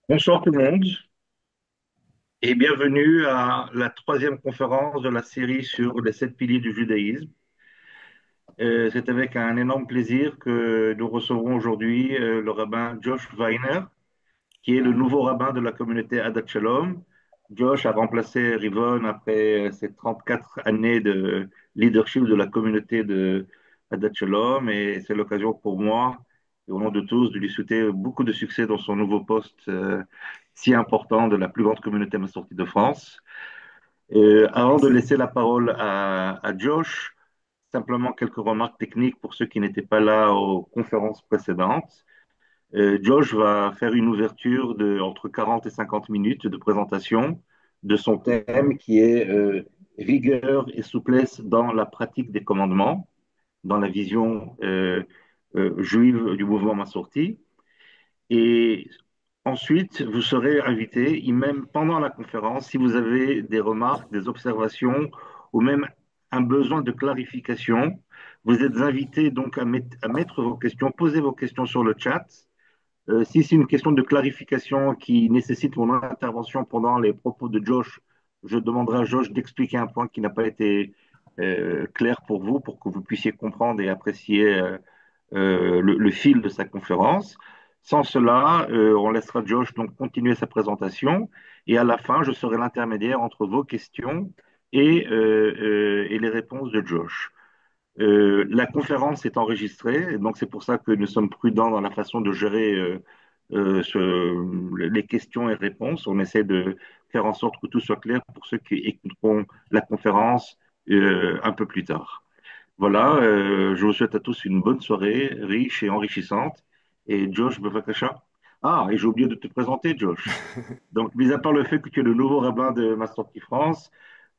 Bonsoir tout le monde et bienvenue à la troisième conférence de la série sur les sept piliers du judaïsme. C'est avec un énorme plaisir que nous recevons aujourd'hui le rabbin Josh Weiner, qui est le nouveau rabbin de la communauté Adat Shalom. Josh a remplacé Rivon après ses 34 années de leadership de la communauté de Adat Shalom et c'est l'occasion pour moi et au nom de tous de lui souhaiter beaucoup de succès dans son nouveau poste si important de la plus grande communauté massortie de France. Avant de Merci. laisser la parole à Josh, simplement quelques remarques techniques pour ceux qui n'étaient pas là aux conférences précédentes. Josh va faire une ouverture de entre 40 et 50 minutes de présentation de son thème qui est rigueur et souplesse dans la pratique des commandements, dans la vision juive du mouvement Massorti. Et ensuite, vous serez invité, et même pendant la conférence, si vous avez des remarques, des observations ou même un besoin de clarification, vous êtes invité donc à mettre vos questions, poser vos questions sur le chat. Si c'est une question de clarification qui nécessite mon intervention pendant les propos de Josh, je demanderai à Josh d'expliquer un point qui n'a pas été clair pour vous, pour que vous puissiez comprendre et apprécier le fil de sa conférence. Sans cela, on laissera Josh donc continuer sa présentation et à la fin, je serai l'intermédiaire entre vos questions et les réponses de Josh. La conférence est enregistrée, et donc c'est pour ça que nous sommes prudents dans la façon de gérer les questions et réponses. On essaie de faire en sorte que tout soit clair pour ceux qui écouteront la conférence un peu plus tard. Voilà, je vous souhaite à tous une bonne soirée, riche et enrichissante. Et Josh Bevakasha. Ah, et j'ai oublié de te présenter, Josh. Donc, mis à part le fait que tu es le nouveau rabbin de Massorti France,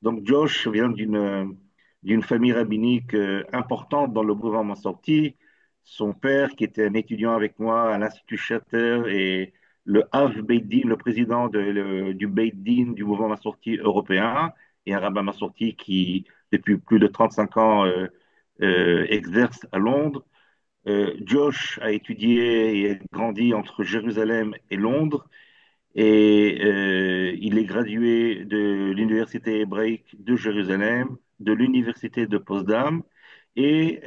donc Josh vient d'une famille rabbinique importante dans le mouvement Massorti. Son père, qui était un étudiant avec moi à l'Institut Shatter, et le Av Beit Din, le président du Beit Din du mouvement Massorti européen, et un rabbin Massorti qui, depuis plus de 35 ans, exerce à Londres. Josh a étudié et grandi entre Jérusalem et Londres et il est gradué de l'Université hébraïque de Jérusalem, de l'Université de Potsdam et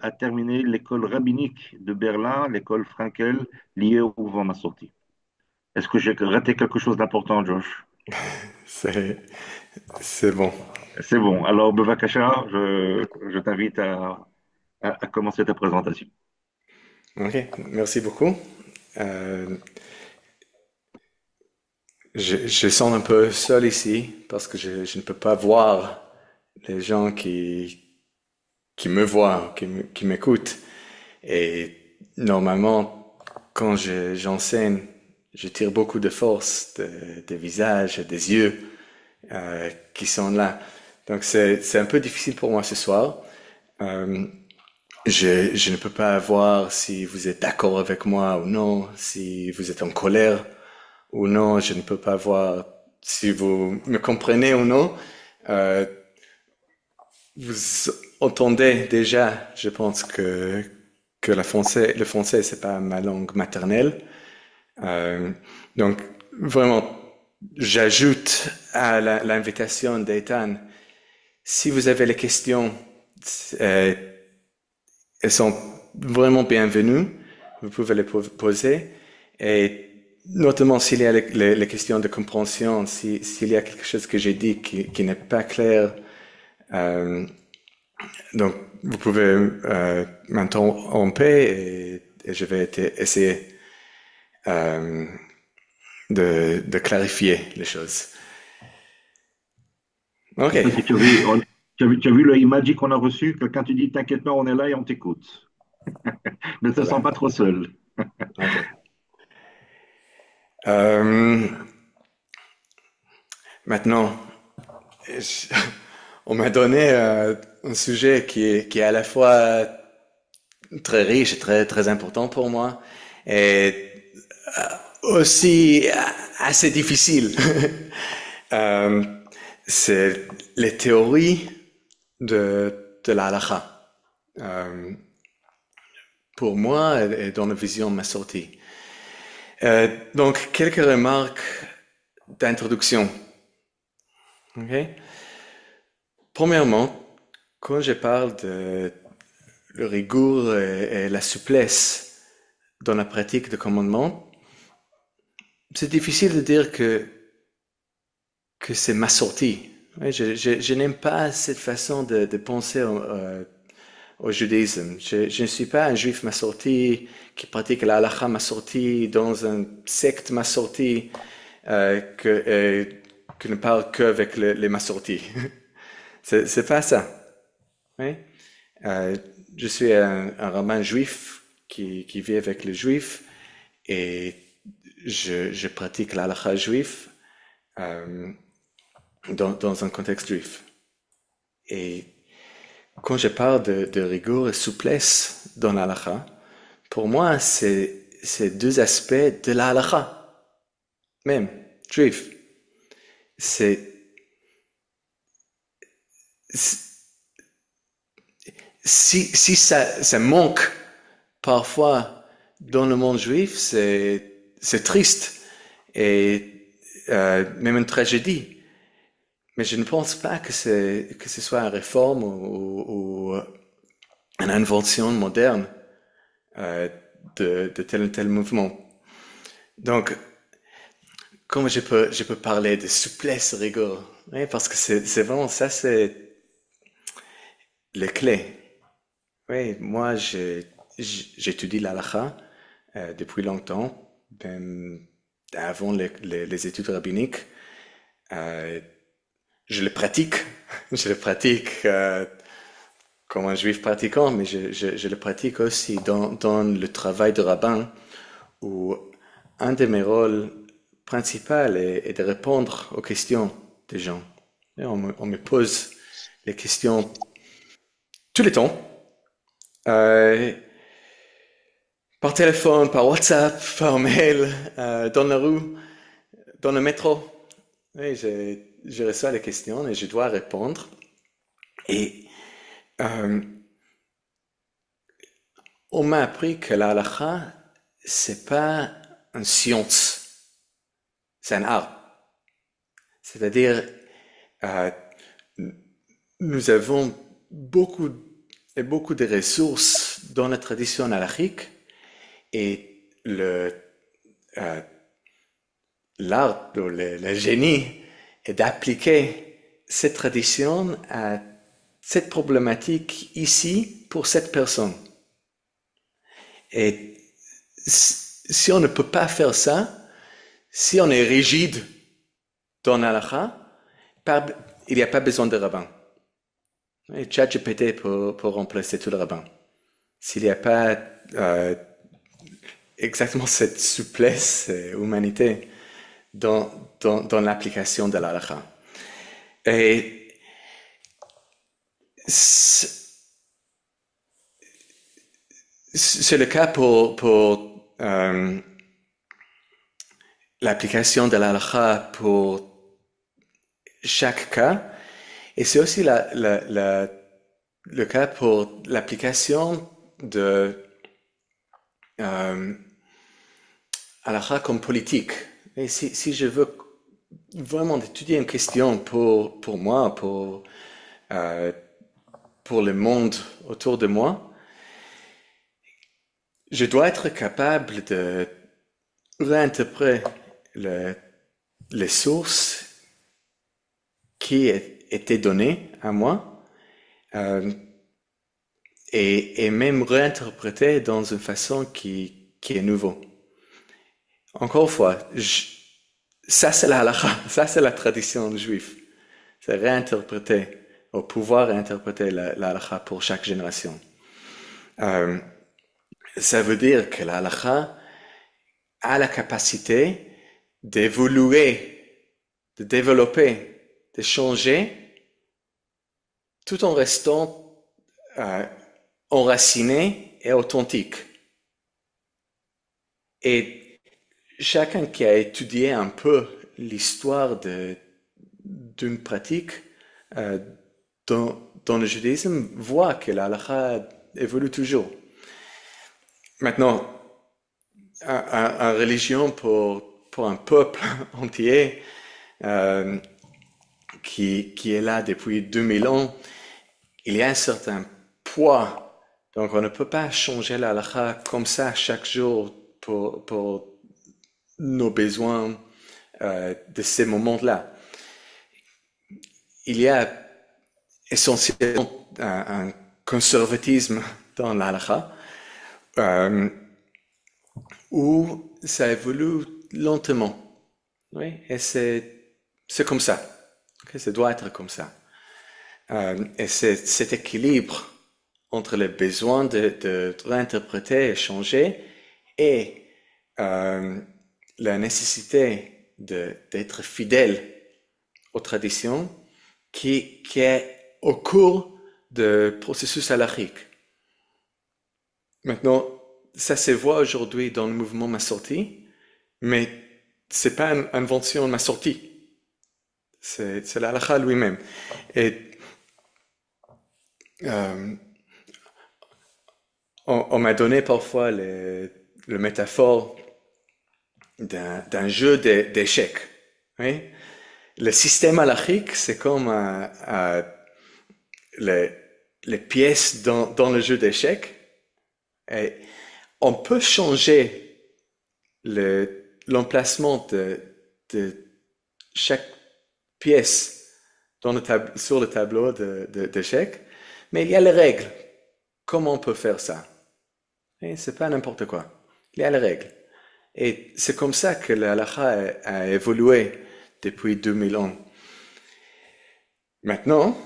a terminé l'école rabbinique de Berlin, l'école Frankel, liée au mouvement Massorti. Est-ce que j'ai raté quelque chose d'important, Josh? C'est, c'est bon. C'est bon. Alors, Bevakasha, je t'invite à commencer ta présentation. Ok, merci beaucoup. Euh, je sens un peu seul ici parce que je ne peux pas voir les gens qui me voient, qui m'écoutent. Et normalement, quand j'enseigne, je tire beaucoup de force des visages, des yeux qui sont là. Donc c'est un peu difficile pour moi ce soir. Euh, je ne peux pas voir si vous êtes d'accord avec moi ou non, si vous êtes en colère ou non. Je ne peux pas voir si vous me comprenez ou non. Euh, Vous entendez déjà, je pense que le français, c'est pas ma langue maternelle. Euh, donc, vraiment, j'ajoute à l'invitation d'Ethan, si vous avez les questions, euh, elles sont vraiment bienvenues. Vous pouvez les poser. Et notamment s'il y a les questions de compréhension, s'il y a quelque chose que j'ai dit qui n'est pas clair, euh, donc vous pouvez m'interrompre et je vais essayer euh, de clarifier les choses. Ok, En fait, tu as vu le emoji qu'on a reçu? Quelqu'un te dit, t'inquiète pas, on est là et on t'écoute. Ne te sens voilà. pas trop seul. Ok. Euh, maintenant, je- on m'a donné un sujet qui est à la fois très riche et très important pour moi, et aussi assez difficile. Euh, c'est les théories de la halakha. Euh, pour moi, et dans la vision Massorti. Donc, quelques remarques d'introduction. Ok. Premièrement, quand je parle de le rigueur et la souplesse dans la pratique de commandement, c'est difficile de dire que c'est ma sortie. Ouais, je n'aime pas cette façon de penser au judaïsme. Je ne suis pas un juif massorti qui pratique la halakha massorti dans un secte massorti qui ne parle qu'avec les massortis. C'est pas ça. Oui? Euh, je suis un rabbin juif qui vit avec les juifs et je pratique la halakha juif euh, dans un contexte juif. Et quand je parle de rigueur et souplesse dans la halakha, pour moi, c'est deux aspects de la halakha, même, juif. C'est, si ça manque parfois dans le monde juif, c'est triste et même une tragédie. Mais je ne pense pas que ce soit une réforme ou une invention moderne de tel ou tel mouvement. Donc, comment je peux parler de souplesse, rigueur? Oui, parce que c'est vraiment ça, c'est les clés. Oui, moi, j'étudie l'halakha depuis longtemps, même avant les études rabbiniques. Euh, je le pratique, je le pratique comme un juif pratiquant, mais je le pratique aussi dans le travail de rabbin, où un de mes rôles principaux est de répondre aux questions des gens. Et on me pose les questions tous les temps, euh, par téléphone, par WhatsApp, par mail, dans la rue, dans le métro. Et je reçois les questions et je dois répondre. Et euh, on m'a appris que la halakha, c'est pas une science, c'est un art. C'est-à-dire, euh, nous avons beaucoup de ressources dans la tradition halachique et euh, l'art, le génie est d'appliquer cette tradition à cette problématique ici pour cette personne. Et si on ne peut pas faire ça, si on est rigide dans l'halakha, il n'y a pas besoin de rabbin. Et ChatGPT pour remplacer tout le rabbin. S'il n'y a pas exactement cette souplesse et humanité dans l'application de l'halakha. Et c'est le cas pour l'application de l'halakha pour chaque cas. Et c'est aussi le cas pour l'application de halakha comme politique. Et si je veux vraiment étudier une question pour moi, pour le monde autour de moi, je dois être capable de réinterpréter les sources qui étaient données à moi et même réinterpréter dans une façon qui est nouvelle. Encore une fois, ça c'est la halakha, ça c'est la tradition juive. C'est réinterpréter, au pouvoir réinterpréter la halakha pour chaque génération. Ça veut dire que la halakha a la capacité d'évoluer, de développer, de changer, tout en restant enraciné et authentique. Et chacun qui a étudié un peu l'histoire d'une pratique dans le judaïsme voit que la halakha évolue toujours. Maintenant, une religion pour un peuple entier euh, qui est là depuis 2000 ans, il y a un certain poids. Donc on ne peut pas changer la halakha comme ça chaque jour pour nos besoins de ces moments-là. Il y a essentiellement un conservatisme dans la halakha euh, où ça évolue lentement. Oui, et c'est comme ça. Okay, ça doit être comme ça. Et c'est cet équilibre entre les besoins de réinterpréter et changer et la nécessité d'être fidèle aux traditions qui est au cours du processus halachique. Maintenant, ça se voit aujourd'hui dans le mouvement Massorti, mais c'est pas une invention de Massorti. C'est l'halakha lui-même. Et euh, on m'a donné parfois le métaphore d'un jeu d'échecs. Oui? Le système halachique, c'est comme les, les pièces dans le jeu d'échecs. Et on peut changer l'emplacement de chaque pièce sur le tableau d'échecs, mais il y a les règles. Comment on peut faire ça? Et c'est pas n'importe quoi. Il y a les règles. Et c'est comme ça que la halakha a évolué depuis 2000 ans. Maintenant,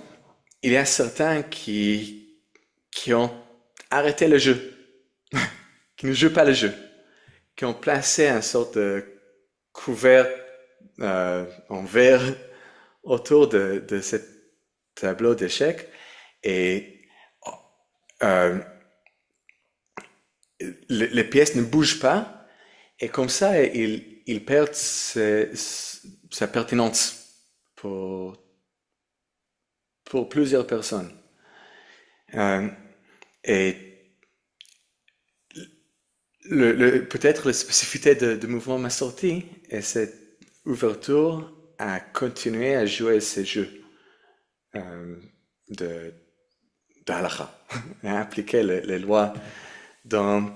il y a certains qui ont arrêté le jeu, qui ne jouent pas le jeu, qui ont placé une sorte de couvert en verre autour de ce tableau d'échecs et euh, les pièces ne bougent pas et comme ça il perd sa pertinence pour plusieurs personnes. Euh, et peut-être la spécificité de mouvement Massorti est cette ouverture à continuer à jouer ces jeux euh, de, de halakha, à appliquer les lois dans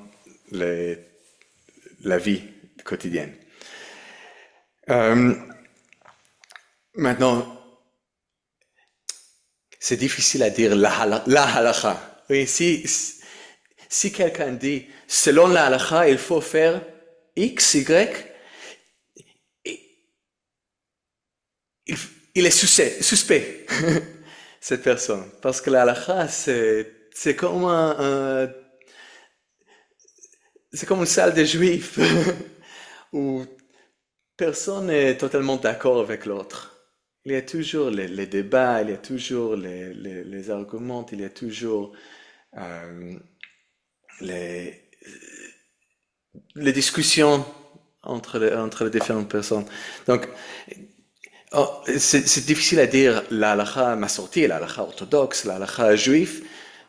la vie quotidienne. Euh, Maintenant, c'est difficile à dire la halakha. Oui, si quelqu'un dit, selon la halakha, il faut faire X, Y, il, il est suspect, cette personne. Parce que la halakha, c'est comme c'est comme une salle des juifs où personne n'est totalement d'accord avec l'autre. Il y a toujours les débats, il y a toujours les arguments, il y a toujours euh, les, les discussions entre les différentes personnes. Donc, c'est difficile à dire la halakha massorti, la halakha orthodoxe, la halakha juif,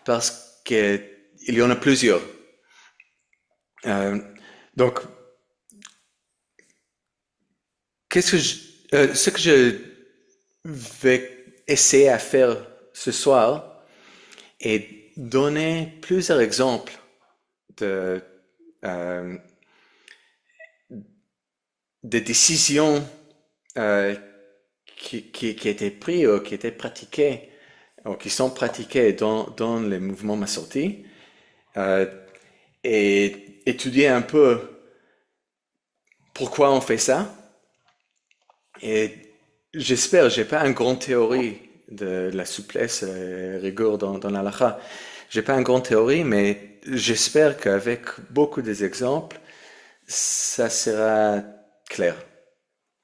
parce qu'il y en a plusieurs. Euh, donc, ce que je vais essayer à faire ce soir est donner plusieurs exemples de, euh, de décisions qui étaient prises ou qui étaient pratiquées ou qui sont pratiquées dans les mouvements massortis et étudier un peu pourquoi on fait ça. Et j'espère, j'ai pas une grande théorie de la souplesse et rigueur dans l'halakha. J'ai pas une grande théorie, mais j'espère qu'avec beaucoup des exemples, ça sera clair.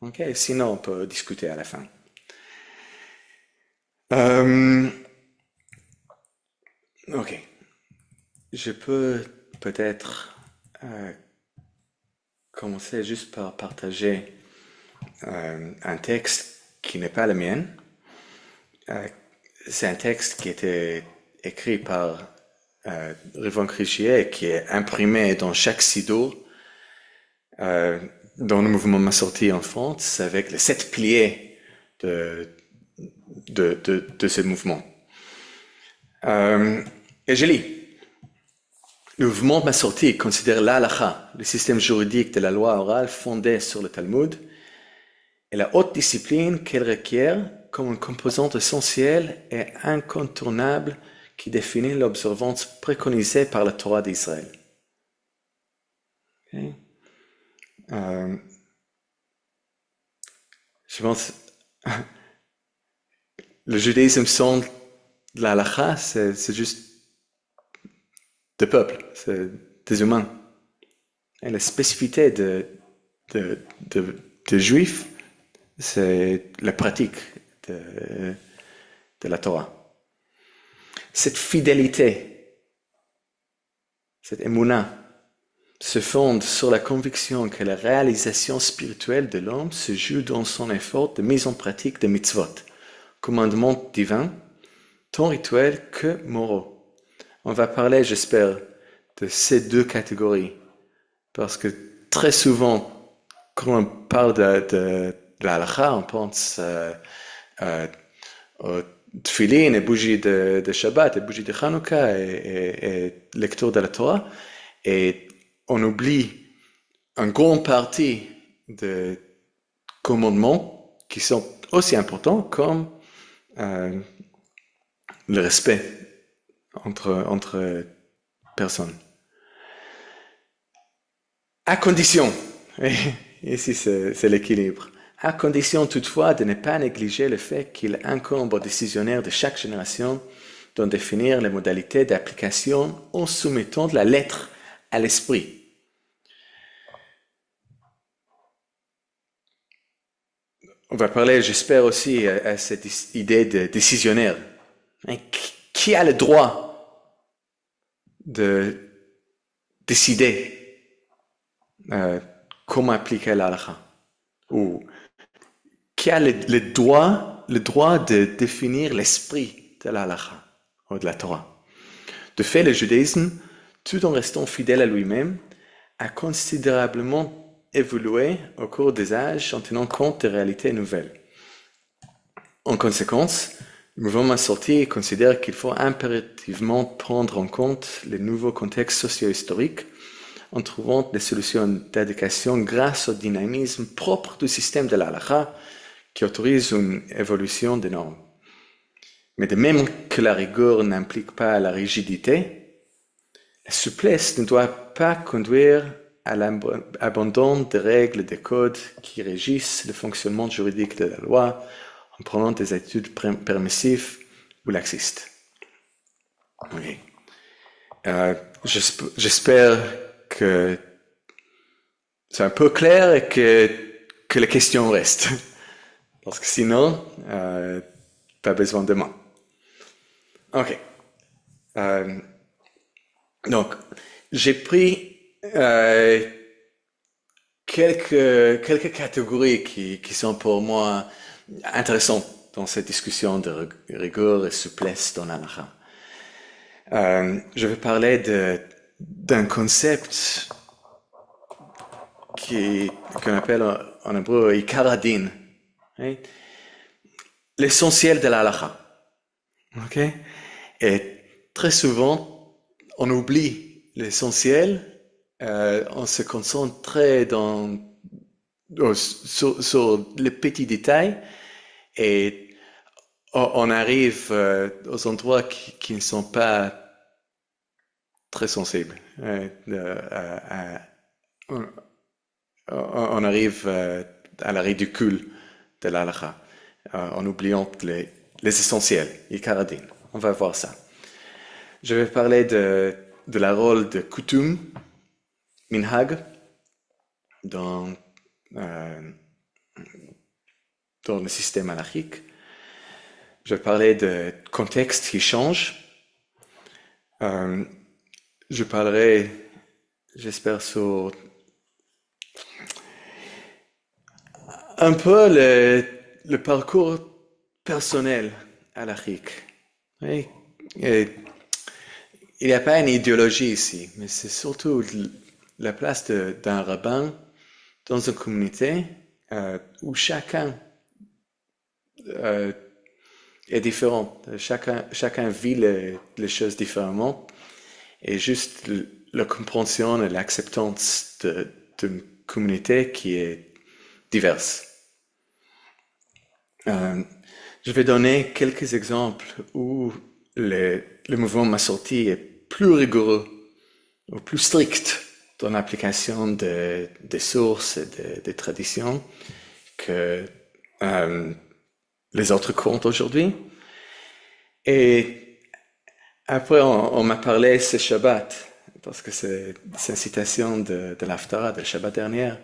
Ok, sinon on peut discuter à la fin. Euh, ok, je peux peut-être commencer juste par partager un texte qui n'est pas le mien. C'est un texte qui était écrit par Rivon Krichier et qui est imprimé dans chaque sidour dans le mouvement Massorti en France avec les 7 piliers de ce mouvement. Et je lis. Le mouvement Massorti considère l'halakha, le système juridique de la loi orale fondée sur le Talmud, et la haute discipline qu'elle requiert comme une composante essentielle et incontournable qui définit l'observance préconisée par la Torah d'Israël. Okay. Je pense, le judaïsme sans la halakha, c'est juste des peuples, c'est des humains. Et la spécificité des juifs, c'est la pratique de la Torah. Cette fidélité, cette émouna, se fonde sur la conviction que la réalisation spirituelle de l'homme se joue dans son effort de mise en pratique des mitzvot, commandements divins, tant rituels que moraux. On va parler, j'espère, de ces deux catégories, parce que très souvent, quand on parle de la halakha, on pense aux tefillin et bougies de Shabbat et bougies de Hanouka et lecture de la Torah, et on oublie une grande partie des commandements qui sont aussi importants comme le respect entre personnes. À condition, et ici c'est l'équilibre, à condition toutefois de ne pas négliger le fait qu'il incombe aux décisionnaires de chaque génération d'en définir les modalités d'application en soumettant de la lettre à l'esprit. On va parler, j'espère aussi, à cette idée de décisionnaire. Qui a le droit de décider comment appliquer la halakha? Ou qui a le droit de définir l'esprit de la halakha ou de la Torah? De fait, le judaïsme, tout en restant fidèle à lui-même, a considérablement évolué au cours des âges en tenant compte des réalités nouvelles. En conséquence, le mouvement Massorti considère qu'il faut impérativement prendre en compte les nouveaux contextes socio-historiques en trouvant des solutions d'adéquation grâce au dynamisme propre du système de la halakha qui autorise une évolution des normes. Mais de même que la rigueur n'implique pas la rigidité, la souplesse ne doit pas conduire à l'abandon des règles et des codes qui régissent le fonctionnement juridique de la loi en prenant des attitudes permissives ou laxistes. Okay. J'espère que c'est un peu clair et que les questions restent. Parce que sinon, pas besoin de moi. Ok. Donc, j'ai pris quelques catégories qui sont pour moi intéressantes dans cette discussion de rigueur et souplesse dans la halakha. Je vais parler d'un concept qu'on appelle en hébreu ikar hadin, hein? L'essentiel de la halakha. Okay? Et très souvent, on oublie l'essentiel. On se concentre très sur les petits détails et on arrive aux endroits qui ne sont pas très sensibles. On arrive à la ridicule de la halakha en oubliant les essentiels, ikar hadin. On va voir ça. Je vais parler de la rôle de coutume, minhag, dans le système halakhique. Je vais parler de contexte qui change. Je parlerai, j'espère, sur un peu le parcours personnel halakhique. Oui. Et il n'y a pas une idéologie ici, mais c'est surtout la place d'un rabbin dans une communauté où chacun est différent, chacun vit les choses différemment, et juste la compréhension et l'acceptance d'une communauté qui est diverse. Je vais donner quelques exemples où le mouvement Massorti est plus rigoureux ou plus strict dans l'application des sources et des traditions que les autres courants aujourd'hui. Et après, on m'a parlé ce Shabbat, parce que c'est une citation de l'Haftarah, de Shabbat dernière,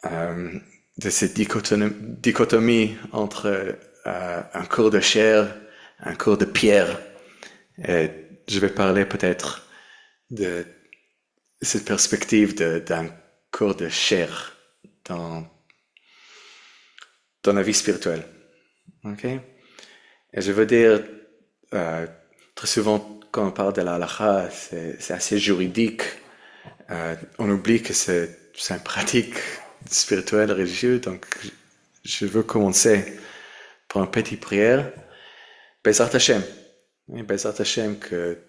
de cette dichotomie entre un corps de chair, un corps de pierre. Et je vais parler peut-être de cette perspective d'un corps de chair dans la vie spirituelle. Okay? Et je veux dire, très souvent, quand on parle de la halakha, c'est assez juridique. On oublie que c'est une pratique spirituelle, religieuse. Donc, je veux commencer par une petite prière. Bezrat Hashem. Bezrat Hashem, que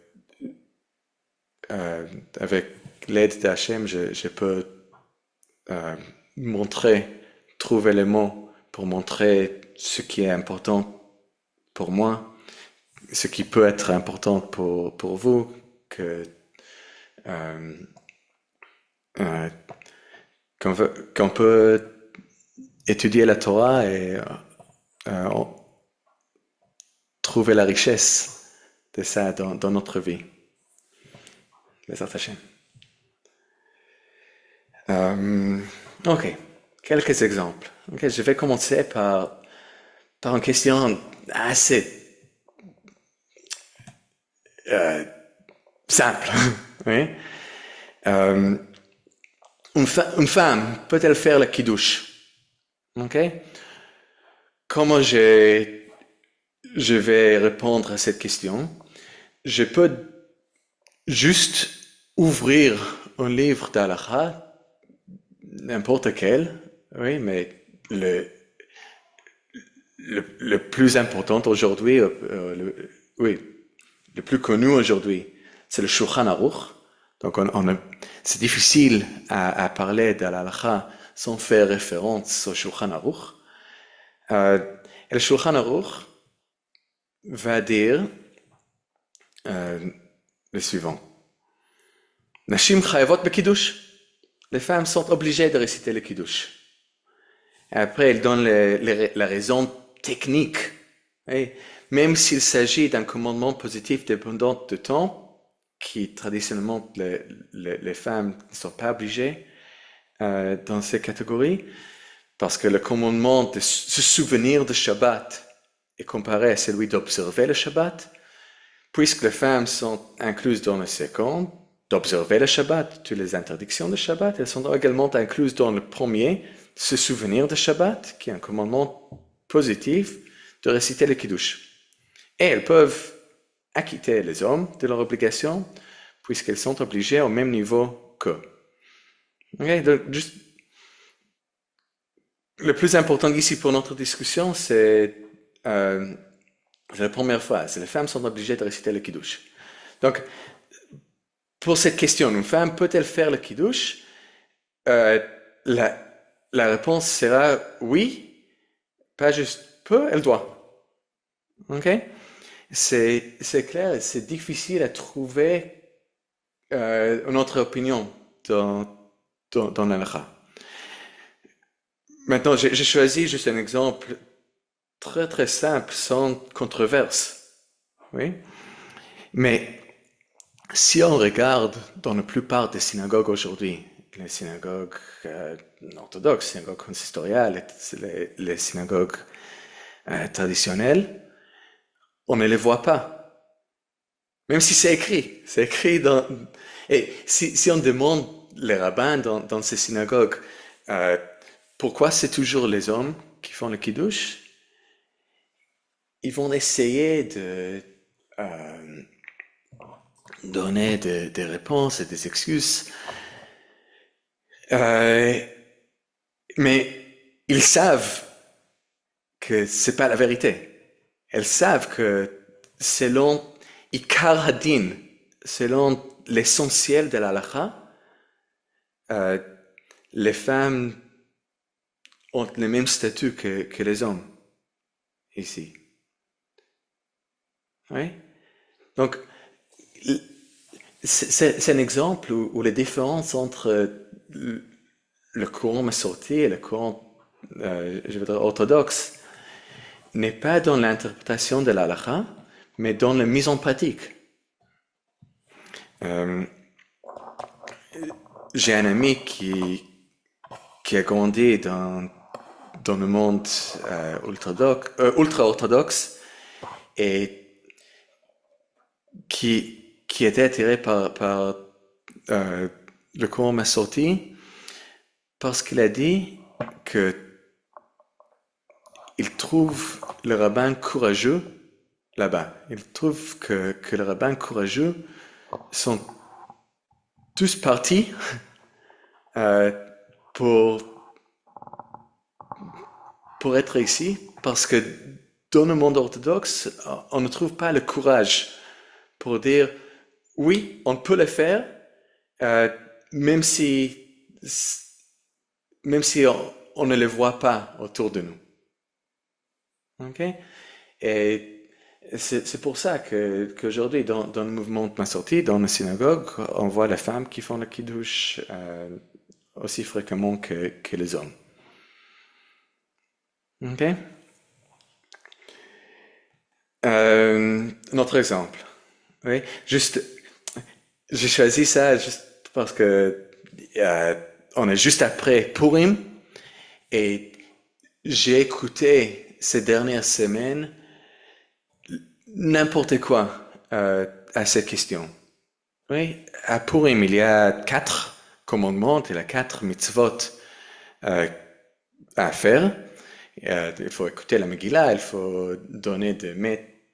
avec l'aide d'Hachem, je peux trouver les mots pour montrer ce qui est important pour moi, ce qui peut être important pour vous, qu'on peut étudier la Torah et trouver la richesse de ça dans notre vie. Bezrat Hashem. Ok, quelques exemples. Okay, je vais commencer par une question assez simple. Oui? Une femme peut-elle faire le kiddush? Ok? Comment je vais répondre à cette question? Je peux juste ouvrir un livre d'halakha, n'importe quel, oui, mais le plus important aujourd'hui, le plus connu aujourd'hui, c'est le Shulchan Aruch. Donc, c'est difficile à parler de l'halakha sans faire référence au Shulchan Aruch. Et le Shulchan Aruch va dire le suivant. Nashim chayavot bekiddush. Les femmes sont obligées de réciter le kiddush. Et après, elle donne la raison technique. Et même s'il s'agit d'un commandement positif dépendant de temps, qui traditionnellement les femmes ne sont pas obligées dans ces catégories, parce que le commandement de se souvenir de Shabbat est comparé à celui d'observer le Shabbat, puisque les femmes sont incluses dans le second, d'observer le Shabbat, toutes les interdictions de Shabbat, elles sont également incluses dans le premier, se souvenir de Shabbat, qui est un commandement positif, de réciter le Kiddush. Et elles peuvent acquitter les hommes de leur obligation, puisqu'elles sont obligées au même niveau qu'eux. Okay, donc, le plus important ici pour notre discussion, c'est la première phrase. Les femmes sont obligées de réciter le Kiddush. Donc, pour cette question, une femme peut-elle faire le Kiddush? La réponse sera oui, pas juste peut, elle doit. Ok? C'est clair et c'est difficile à trouver une autre opinion dans l'halakha. Maintenant, j'ai choisi juste un exemple très très simple, sans controverse. Oui? Mais si on regarde dans la plupart des synagogues aujourd'hui, les synagogues orthodoxes, les synagogues consistoriales, les synagogues traditionnelles, on ne les voit pas. Même si c'est écrit dans... Et si on demande les rabbins dans ces synagogues, pourquoi c'est toujours les hommes qui font le kiddush, ils vont essayer de donner des réponses et des excuses. Mais ils savent que c'est pas la vérité. Elles savent que selon Ikar Hadin, selon l'essentiel de la halakha, euh, les femmes ont le même statut que les hommes ici. Oui? Donc, c'est un exemple où les différences entre le courant massorti et le courant, je veux dire, orthodoxe n'est pas dans l'interprétation de la halakha, mais dans la mise en pratique. Euh, j'ai un ami qui a grandi dans le monde ultra-orthodoxe et qui était attiré par le courant massorti parce qu'il a dit que il trouve le rabbin courageux là-bas. Il trouve que les rabbins courageux sont tous partis euh, pour, pour être ici parce que dans le monde orthodoxe, on ne trouve pas le courage pour dire oui, on peut le faire, euh, même si, même si on ne le voit pas autour de nous. Ok? Et c'est pour ça qu'aujourd'hui, dans le mouvement de Massorti, dans la synagogue, on voit les femmes qui font le kiddush aussi fréquemment que les hommes. Ok? Un autre exemple. Oui, juste, j'ai choisi ça juste parce que on est juste après Purim et j'ai écouté ces dernières semaines n'importe quoi à cette question. Oui, à Purim, il y a 4 commandements, il y a 4 mitzvot euh, à faire. Il faut écouter la Megillah, il faut donner des mets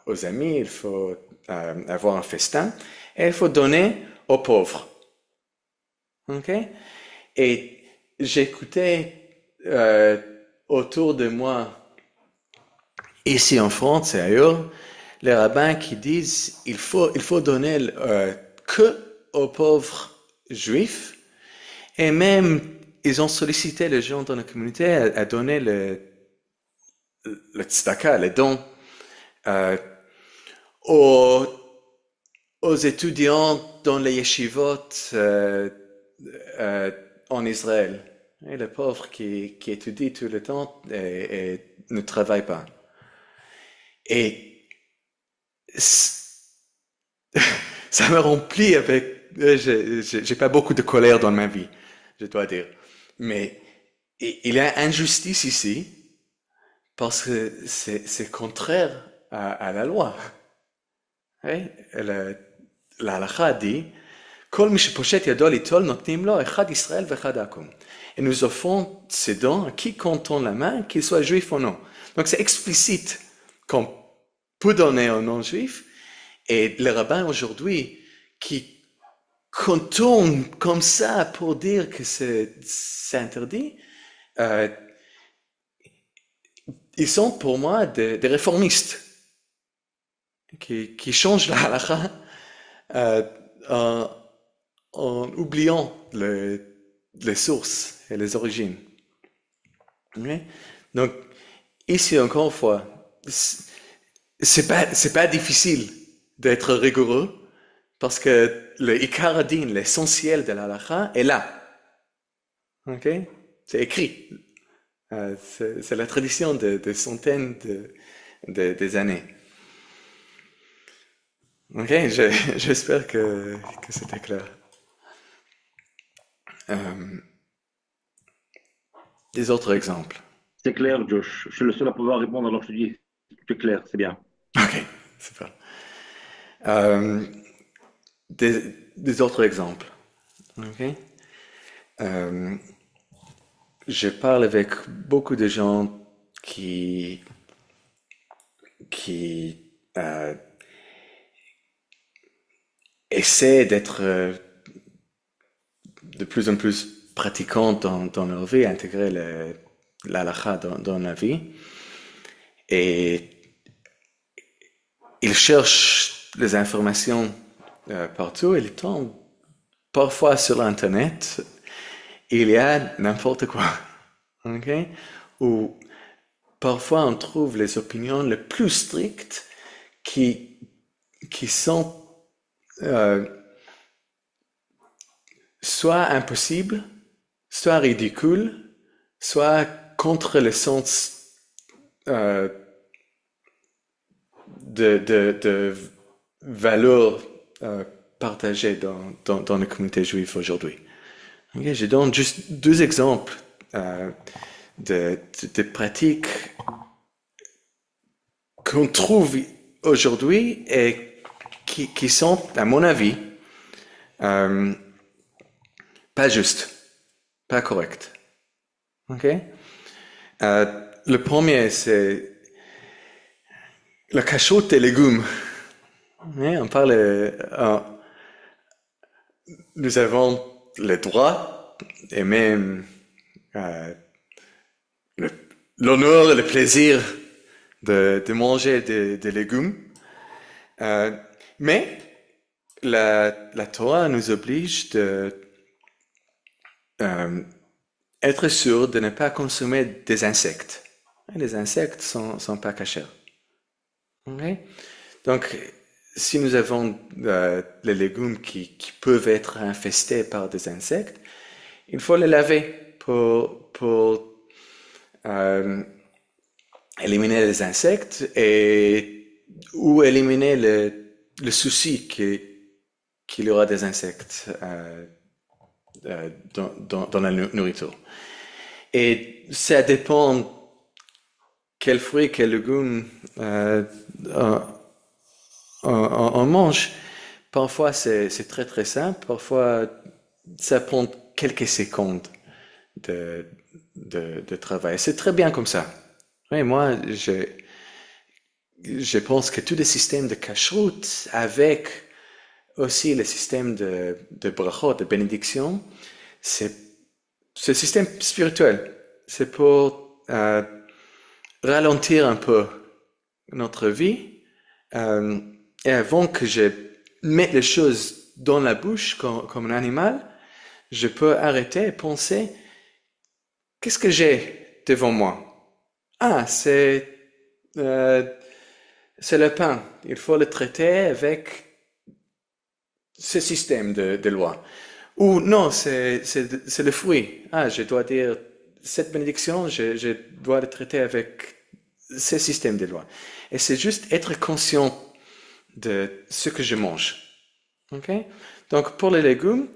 aux amis, il faut avoir un festin, et il faut donner aux pauvres. Ok? Et j'écoutais autour de moi, ici en France et ailleurs, les rabbins qui disent il faut donner que aux pauvres juifs, et même ils ont sollicité les gens dans la communauté à donner le tzedaka, les dons, euh, aux, aux étudiants dans les yeshivot euh, en Israël. Et les pauvres qui étudient tout le temps et ne travaillent pas. Et ça me remplit avec... J'ai pas beaucoup de colère dans ma vie, je dois dire. Mais il y a injustice ici parce que c'est contraire à la loi. Oui, la halakha dit כל מי שפושט ידו ליטול נותנים לו אחד ישראל ואחד עכו"ם. Et nous offrons ces dons à quiconque tend la main, qu'il soit juif ou non. Donc c'est explicite qu'on peut donner un non-juif. Et les rabbins aujourd'hui qui contournent comme ça pour dire que c'est interdit, ils sont pour moi des réformistes qui changent la halakha en oubliant les sources et les origines. Okay? Donc, ici encore une fois, c'est pas difficile d'être rigoureux parce que le Ikar Hadin, l'essentiel de la halakha, est là. Okay? C'est écrit. C'est la tradition de centaines des années. Ok, j'espère que c'était clair. Des autres exemples. C'est clair, Josh. Je suis le seul à pouvoir répondre, alors je te dis, c'est clair, c'est bien. Ok, super. Des autres exemples. Ok. Je parle avec beaucoup de gens qui essaient d'être de plus en plus pratiquants dans leur vie, intégrer l'halakha dans la vie. Et ils cherchent les informations partout et ils tombent parfois sur Internet. Il y a n'importe quoi. Okay? Ou parfois on trouve les opinions les plus strictes qui sont soit impossibles, soit ridicules, soit contre le sens de valeurs partagées dans la communauté juive aujourd'hui. Okay, je donne juste deux exemples de pratiques qu'on trouve aujourd'hui et qui sont, à mon avis, pas justes, pas correctes. Okay? Le premier, c'est le cachot des légumes. On parle, nous avons le droit et même l'honneur et le plaisir de manger des légumes. Mais la Torah nous oblige être sûr de ne pas consommer des insectes. Les insectes sont pas cachers. Okay? Donc, si nous avons les légumes qui peuvent être infestés par des insectes, il faut les laver pour éliminer les insectes ou éliminer le souci qu'il y aura des insectes dans la nourriture. Et ça dépend quels fruits, quels légumes on mange. Parfois c'est très très simple, parfois ça prend quelques secondes de travail. C'est très bien comme ça. Et moi, je pense que tous les systèmes de kashrut avec aussi le système de brachot, de bénédiction, c'est ce système spirituel. C'est pour ralentir un peu notre vie. Et avant que je mette les choses dans la bouche comme un animal, je peux arrêter et penser, qu'est-ce que j'ai devant moi? Ah, c'est le pain. Il faut le traiter avec ce système de loi. Ou non, c'est le fruit. Ah, je dois dire, cette bénédiction, je dois le traiter avec ce système de loi. Et c'est juste être conscient de ce que je mange. Okay? Donc, pour les légumes,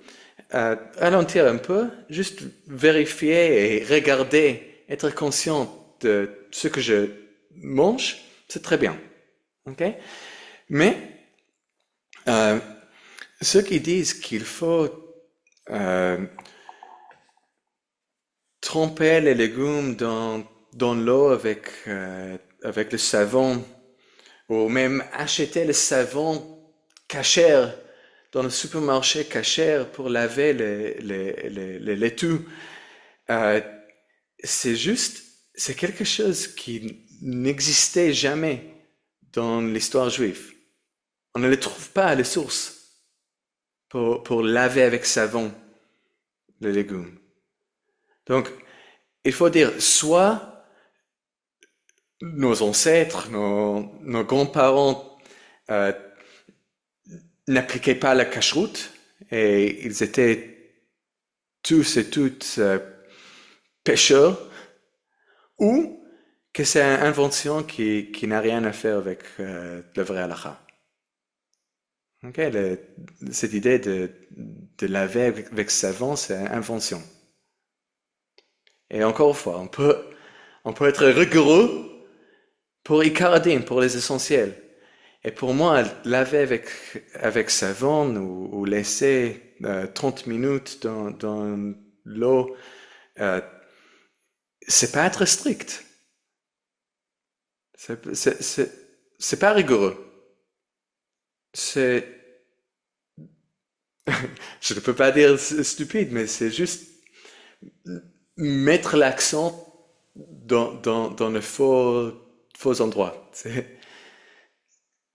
ralentir un peu, juste vérifier et regarder, être conscient de ce que je mange, c'est très bien. Okay? Mais, ceux qui disent qu'il faut tremper les légumes dans l'eau avec le savon, ou même acheter le savon kasher dans le supermarché kasher pour laver les laitues, c'est quelque chose qui n'existait jamais dans l'histoire juive. On ne le trouve pas à la source pour laver avec savon les légumes. Donc, il faut dire, soit nos ancêtres, nos grands-parents n'appliquaient pas la kashrut et ils étaient tous et toutes pécheurs, ou que c'est une invention qui n'a rien à faire avec le vrai halakha. Okay, cette idée de laver avec savon, c'est une invention. Et encore une fois, on peut être rigoureux pour Ikaradin, pour les essentiels. Et pour moi, laver avec savon ou laisser 30 minutes dans l'eau, c'est pas être strict. C'est pas rigoureux. Je ne peux pas dire stupide, mais c'est juste mettre l'accent dans le faux endroit.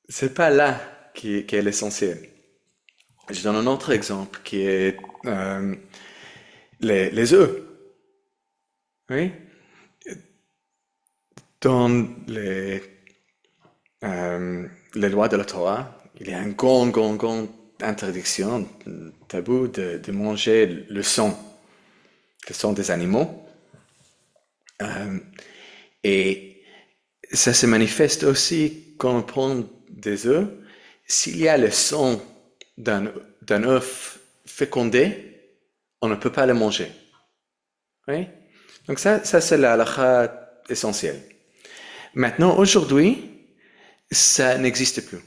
C'est pas là qui est l'essentiel. Je donne un autre exemple qui est les œufs. Oui? Dans les lois de la Torah, il y a une grande interdiction, tabou de manger le sang des animaux. Et ça se manifeste aussi quand on prend des œufs. S'il y a le sang d'un œuf fécondé, on ne peut pas le manger. Oui? Donc ça c'est la halakha essentielle. Maintenant, aujourd'hui, ça n'existe plus.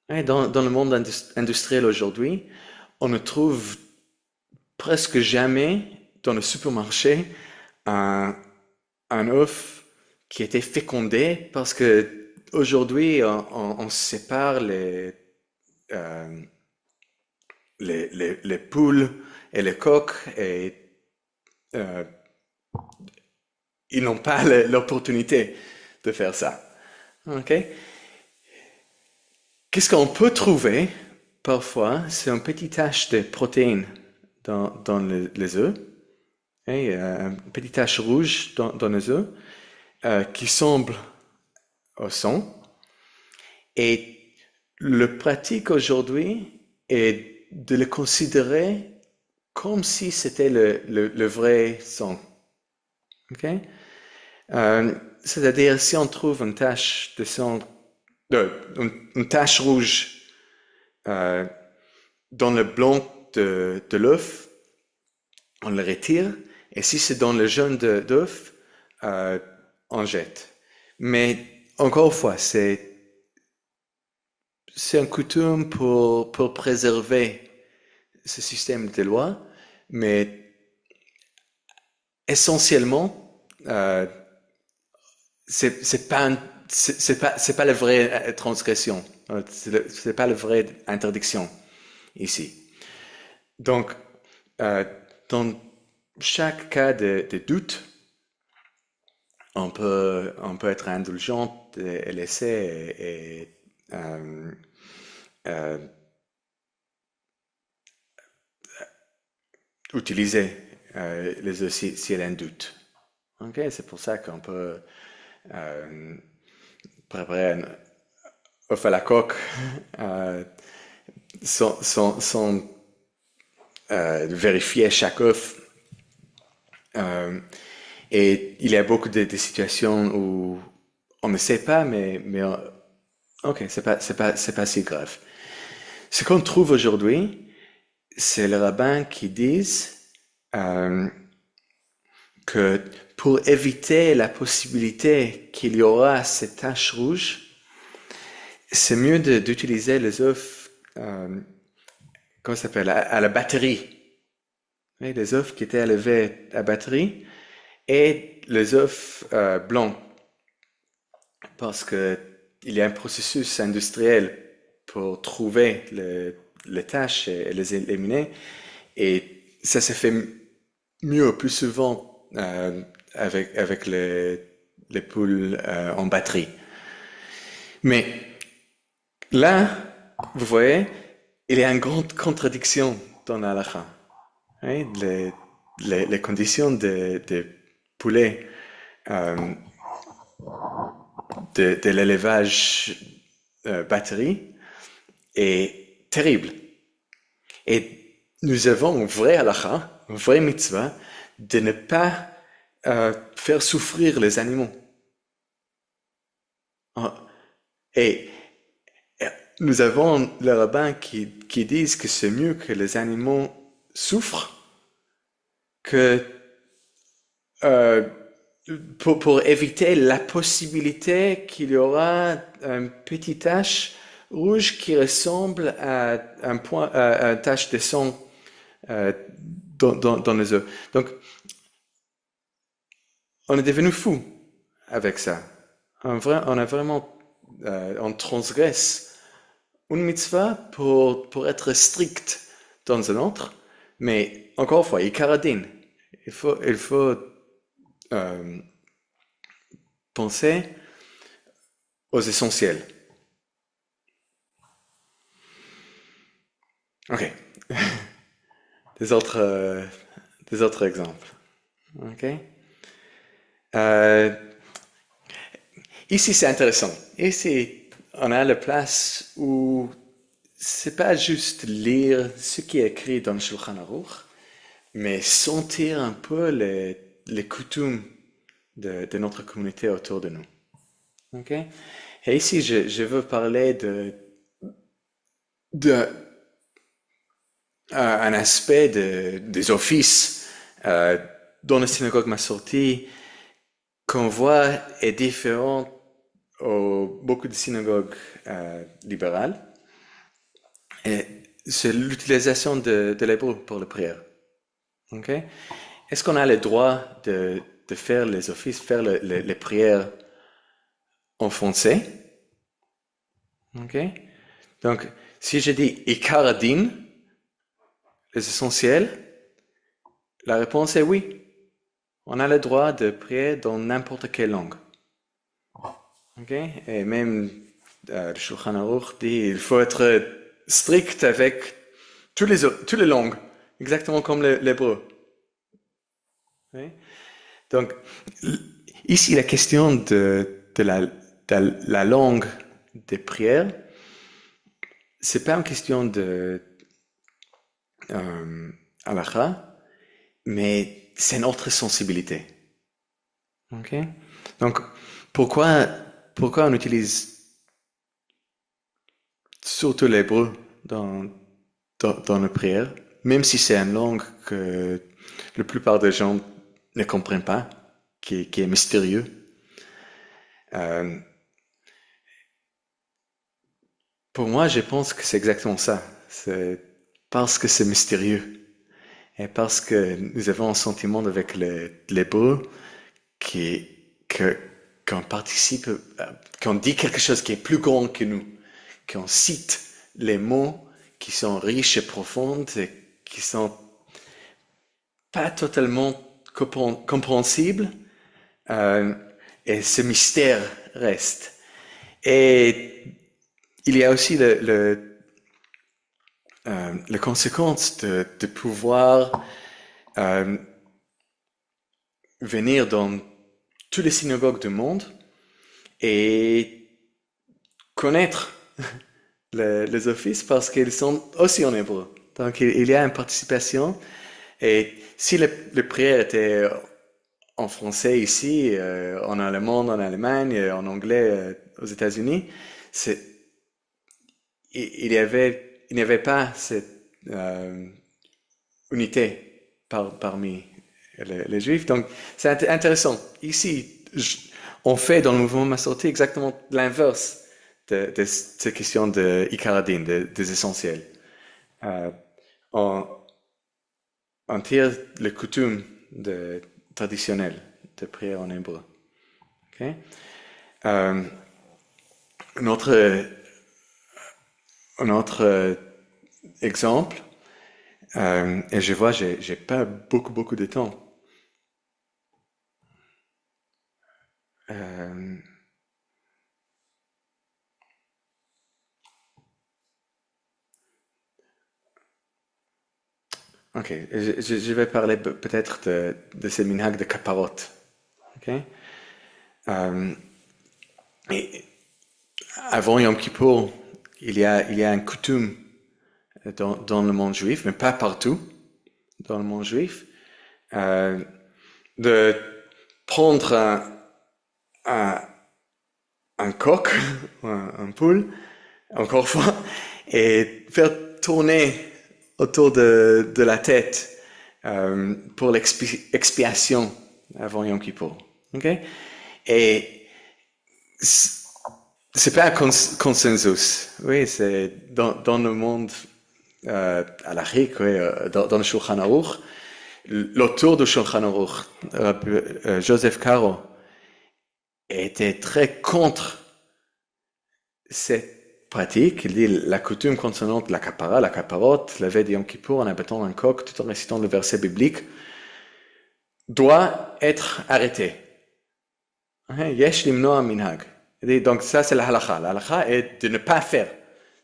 Oui, dans le monde industriel aujourd'hui, on ne trouve presque jamais dans le supermarché un œuf qui était fécondé parce que aujourd'hui on sépare les poules et les coqs et ils n'ont pas l'opportunité de faire ça. Ok? Qu'est-ce qu'on peut trouver parfois? C'est une petite tache de protéines dans les œufs. Et, une petite tache rouge dans les œufs qui semble au sang. Et le pratique aujourd'hui est de le considérer comme si c'était le vrai sang. Okay? C'est-à-dire, si on trouve une tache de sang, une tache rouge dans le blanc de l'œuf, on le retire. Et si c'est dans le jaune d'œuf, on jette. Mais encore une fois, c'est un coutume pour préserver ce système de loi, mais essentiellement, c'est pas la vraie transgression, c'est pas la vraie interdiction ici. Donc, dans chaque cas de doute, on peut être indulgent et laisser utiliser les œufs s'il y a un doute. Okay? C'est pour ça qu'on peut préparer un œuf à la coque sans vérifier chaque œuf. Et il y a beaucoup de situations où on ne sait pas, mais ok, c'est pas si grave. Ce qu'on trouve aujourd'hui, c'est les rabbins qui disent que pour éviter la possibilité qu'il y aura ces taches rouges, c'est mieux d'utiliser les œufs, comment ça s'appelle, à la batterie. Oui, les œufs qui étaient élevés à batterie et les œufs blancs. Parce que il y a un processus industriel pour trouver les tâches et les éliminer. Et ça se fait mieux, plus souvent, avec les poules en batterie. Mais là, vous voyez, il y a une grande contradiction dans la halakha. Oui, les conditions de poulet de l'élevage batterie est terrible. Et nous avons une vraie halakha, une vraie mitzvah, de ne pas faire souffrir les animaux. Et nous avons les rabbins qui disent que c'est mieux que les animaux souffrent que pour éviter la possibilité qu'il y aura une petite tache rouge qui ressemble à une tache de sang dans les œufs. Donc, on est devenu fou avec ça. On transgresse une mitzvah pour être strict dans un autre, mais encore une fois, il caradine. il faut euh, penser aux essentiels. Ok. Des autres, euh, des autres exemples. Ok. Euh, Ici, c'est intéressant. Ici, on a la place où c'est pas juste lire ce qui est écrit dans le Shulchan Aruch, mais sentir un peu les coutumes de notre communauté autour de nous. Ok? Et ici, je veux parler de un aspect des offices dans la synagogue Massorti qu'on voit est différent aux beaucoup de synagogues libérales. Et c'est l'utilisation de l'hébreu pour la prière. Ok? Est-ce qu'on a le droit de faire les offices, faire les prières en français? Ok? Donc, si je dis Ikar Adin, les essentiels, la réponse est oui. On a le droit de prier dans n'importe quelle langue. Ok? Et même le Shulchan Aruch dit il faut être strict avec toutes les langues, exactement comme l'hébreu. Okay? Donc, ici, la question de la langue des prières, c'est pas une question de halakha, mais c'est notre sensibilité. Ok? Donc, pourquoi on utilise surtout l'hébreu dans nos prières, même si c'est une langue que la plupart des gens ne comprennent pas, qui est mystérieux. Pour moi, je pense que c'est exactement ça. C'est parce que c'est mystérieux et parce que nous avons un sentiment avec l'hébreu qu'on participe, qu'on dit quelque chose qui est plus grand que nous, qu'on cite les mots qui sont riches et profonds et qui sont pas totalement compréhensibles, et ce mystère reste. Et il y a aussi la conséquence de pouvoir venir dans toutes les synagogues du monde et connaître les offices parce qu'ils sont aussi en hébreu. Donc il y a une participation. Et si les prières étaient en français ici, en allemand en Allemagne, en anglais aux États-Unis, il n'y avait pas cette unité parmi les Juifs. Donc c'est intéressant. Ici, on fait dans le mouvement Massorti exactement l'inverse de ces questions de Ikaradin, des essentiels. On tire les coutumes traditionnelles de prière en hébreu. Okay? Un autre exemple, et je vois, j'ai pas beaucoup de temps. Ok, je vais parler peut-être de ces minhag de kaparot. Ok? Et avant Yom Kippour, il y a une coutume dans le monde juif, mais pas partout dans le monde juif, de prendre un coq, un poule, encore une fois, et faire tourner autour de la tête pour l'expiation avant Yom Kippour. Okay? Et c'est pas un consensus. Oui, c'est dans le monde halachique, oui, dans le Shulchan Aruch, l'auteur du Shulchan Aruch, Joseph Caro, était très contre cette pratique. Il dit la coutume concernant la kapara, la kaparot, la veille de Yom Kippour en abattant un coq tout en récitant le verset biblique. doit être arrêté. Yesh limnoa minhag. Donc ça c'est la halakha. La halakha est de ne pas faire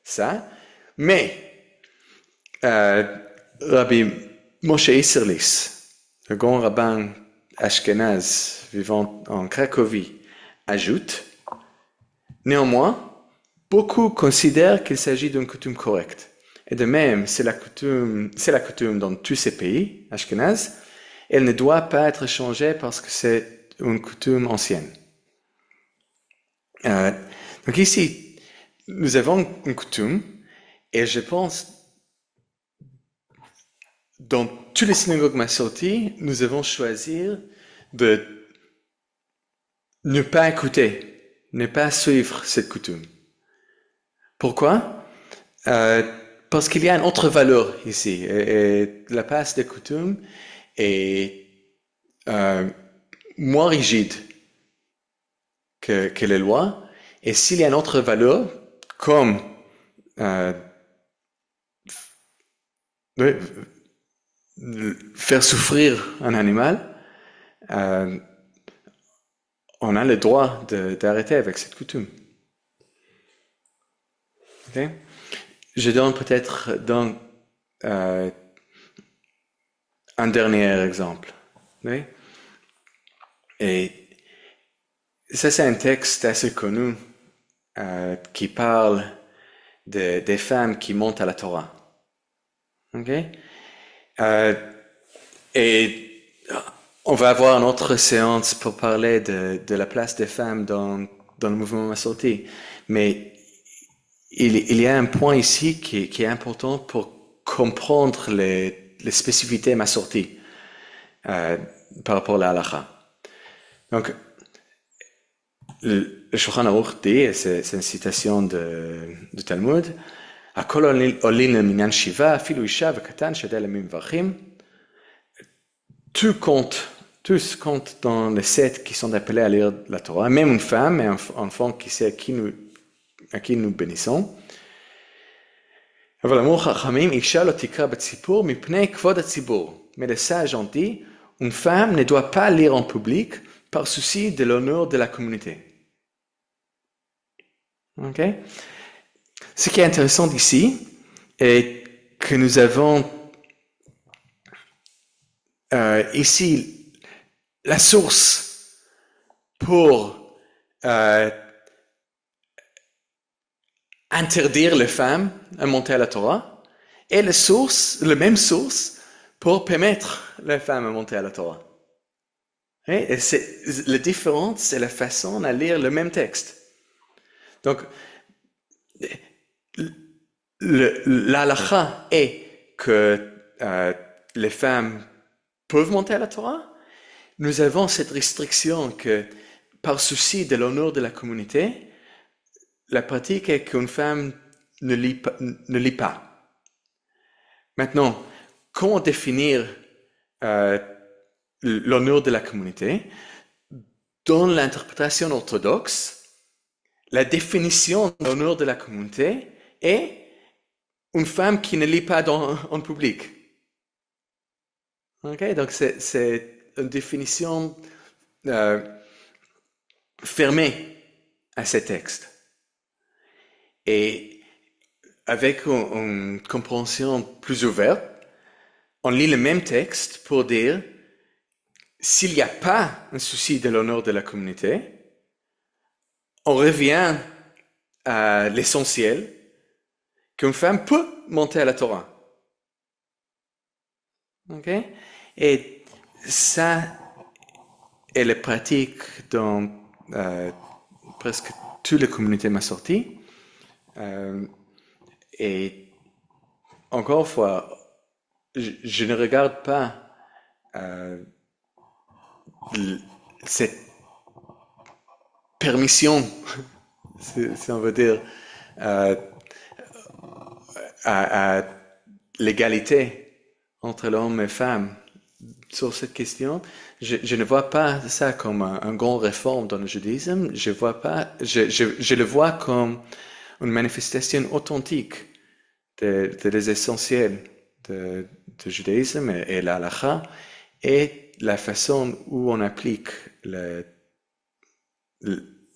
ça. Mais Rabbi Moshe Isserlis, le grand rabbin ashkénaze vivant en Cracovie, ajoute, néanmoins, beaucoup considèrent qu'il s'agit d'une coutume correcte. Et de même, c'est la coutume dans tous ces pays ashkénazes. Elle ne doit pas être changée parce que c'est une coutume ancienne. Donc ici, nous avons une coutume, et je pense, dans toutes les synagogues massorti, nous avons choisi de ne pas écouter, ne pas suivre cette coutume. Pourquoi? Parce qu'il y a une autre valeur ici, et la place des coutumes est moins rigide que les lois, et s'il y a une autre valeur, comme faire souffrir un animal, on a le droit d'arrêter avec cette coutume. Okay? Je donne peut-être un dernier exemple. Okay? Et ça, c'est un texte assez connu qui parle des femmes qui montent à la Torah. Okay? Et on va avoir une autre séance pour parler de la place des femmes dans le mouvement massorti. Mais il y a un point ici qui est important pour comprendre les spécificités massorti par rapport à la halakha. Donc, le Shulchan Aruch dit, c'est une citation de Talmud, הכל עולין למניין שיבה, אפילו אישה וקטן שדי לימים מברכים. Tous comptent dans les 7 qui sont appelés à lire la Torah, même une femme et un enfant qui sait à qui nous bénissons. אבל אמרו חכמים, אישה לא תקרא בציבור מפני כבוד הציבור. Mais les sages ont dit, une femme ne doit pas lire en public par souci de l'honneur de la communauté. Okay? Ce qui est intéressant ici est que nous avons ici la source pour interdire les femmes à monter à la Torah et la même source pour permettre les femmes à monter à la Torah. Et la différence, c'est la façon de lire le même texte. Donc, la halakha est que les femmes peuvent monter à la Torah. Nous avons cette restriction que, par souci de l'honneur de la communauté, la pratique est qu'une femme ne lit pas. Maintenant, comment définir l'honneur de la communauté? Dans l'interprétation orthodoxe, la définition de l'honneur de la communauté est une femme qui ne lit pas en public. Okay? Donc c'est une définition fermée à ces textes. Et avec une compréhension plus ouverte, on lit le même texte pour dire s'il n'y a pas un souci de l'honneur de la communauté, on revient à l'essentiel, qu'une femme peut monter à la Torah. Okay? Et ça est la pratique dans presque toutes les communautés massorti. Et encore une fois, je ne regarde pas cette permission, si on veut dire, à l'égalité entre l'homme et la femme sur cette question. Je ne vois pas ça comme un grand réforme dans le judaïsme. Je le vois comme une manifestation authentique des essentiels du judaïsme et la halakha, et la façon où on applique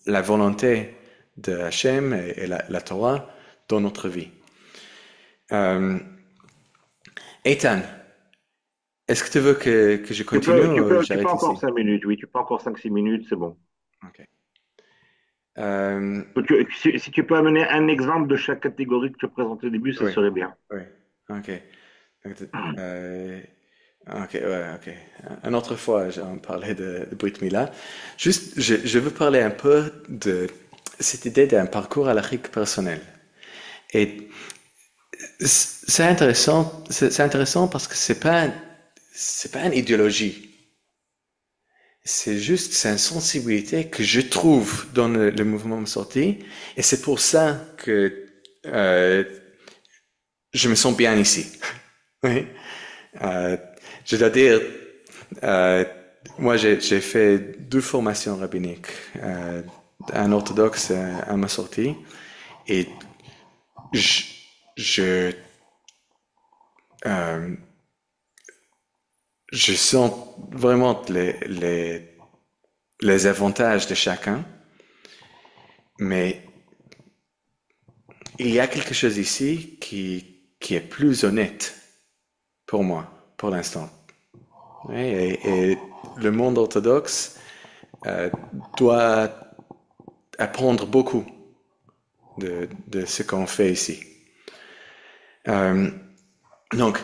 la volonté de Hachem et la Torah dans notre vie. Euh, Ethan, est-ce que tu veux que je continue ou Tu peux j'arrête encore ici? 5 minutes, oui, tu peux encore 5, 6 minutes, c'est bon. Ok. Euh, Si tu peux amener un exemple de chaque catégorie que tu as présenté au début, ça oui, serait bien. oui, ok. Donc, euh, ok, ouais, ok. Une autre fois, j'en parlais de Brit Mila. Juste, je veux parler un peu de cette idée d'un parcours halachique personnel. Et c'est intéressant parce que c'est pas une idéologie. C'est une sensibilité que je trouve dans le mouvement sorti. Et c'est pour ça que euh, je me sens bien ici. Oui. Euh, je dois dire, euh, moi j'ai fait deux formations rabbiniques, un orthodoxe et un massorti, et je, je, euh, je sens vraiment les avantages de chacun, mais il y a quelque chose ici qui est plus honnête pour moi, pour l'instant. Oui, et le monde orthodoxe euh, doit apprendre beaucoup de ce qu'on fait ici. Euh, donc,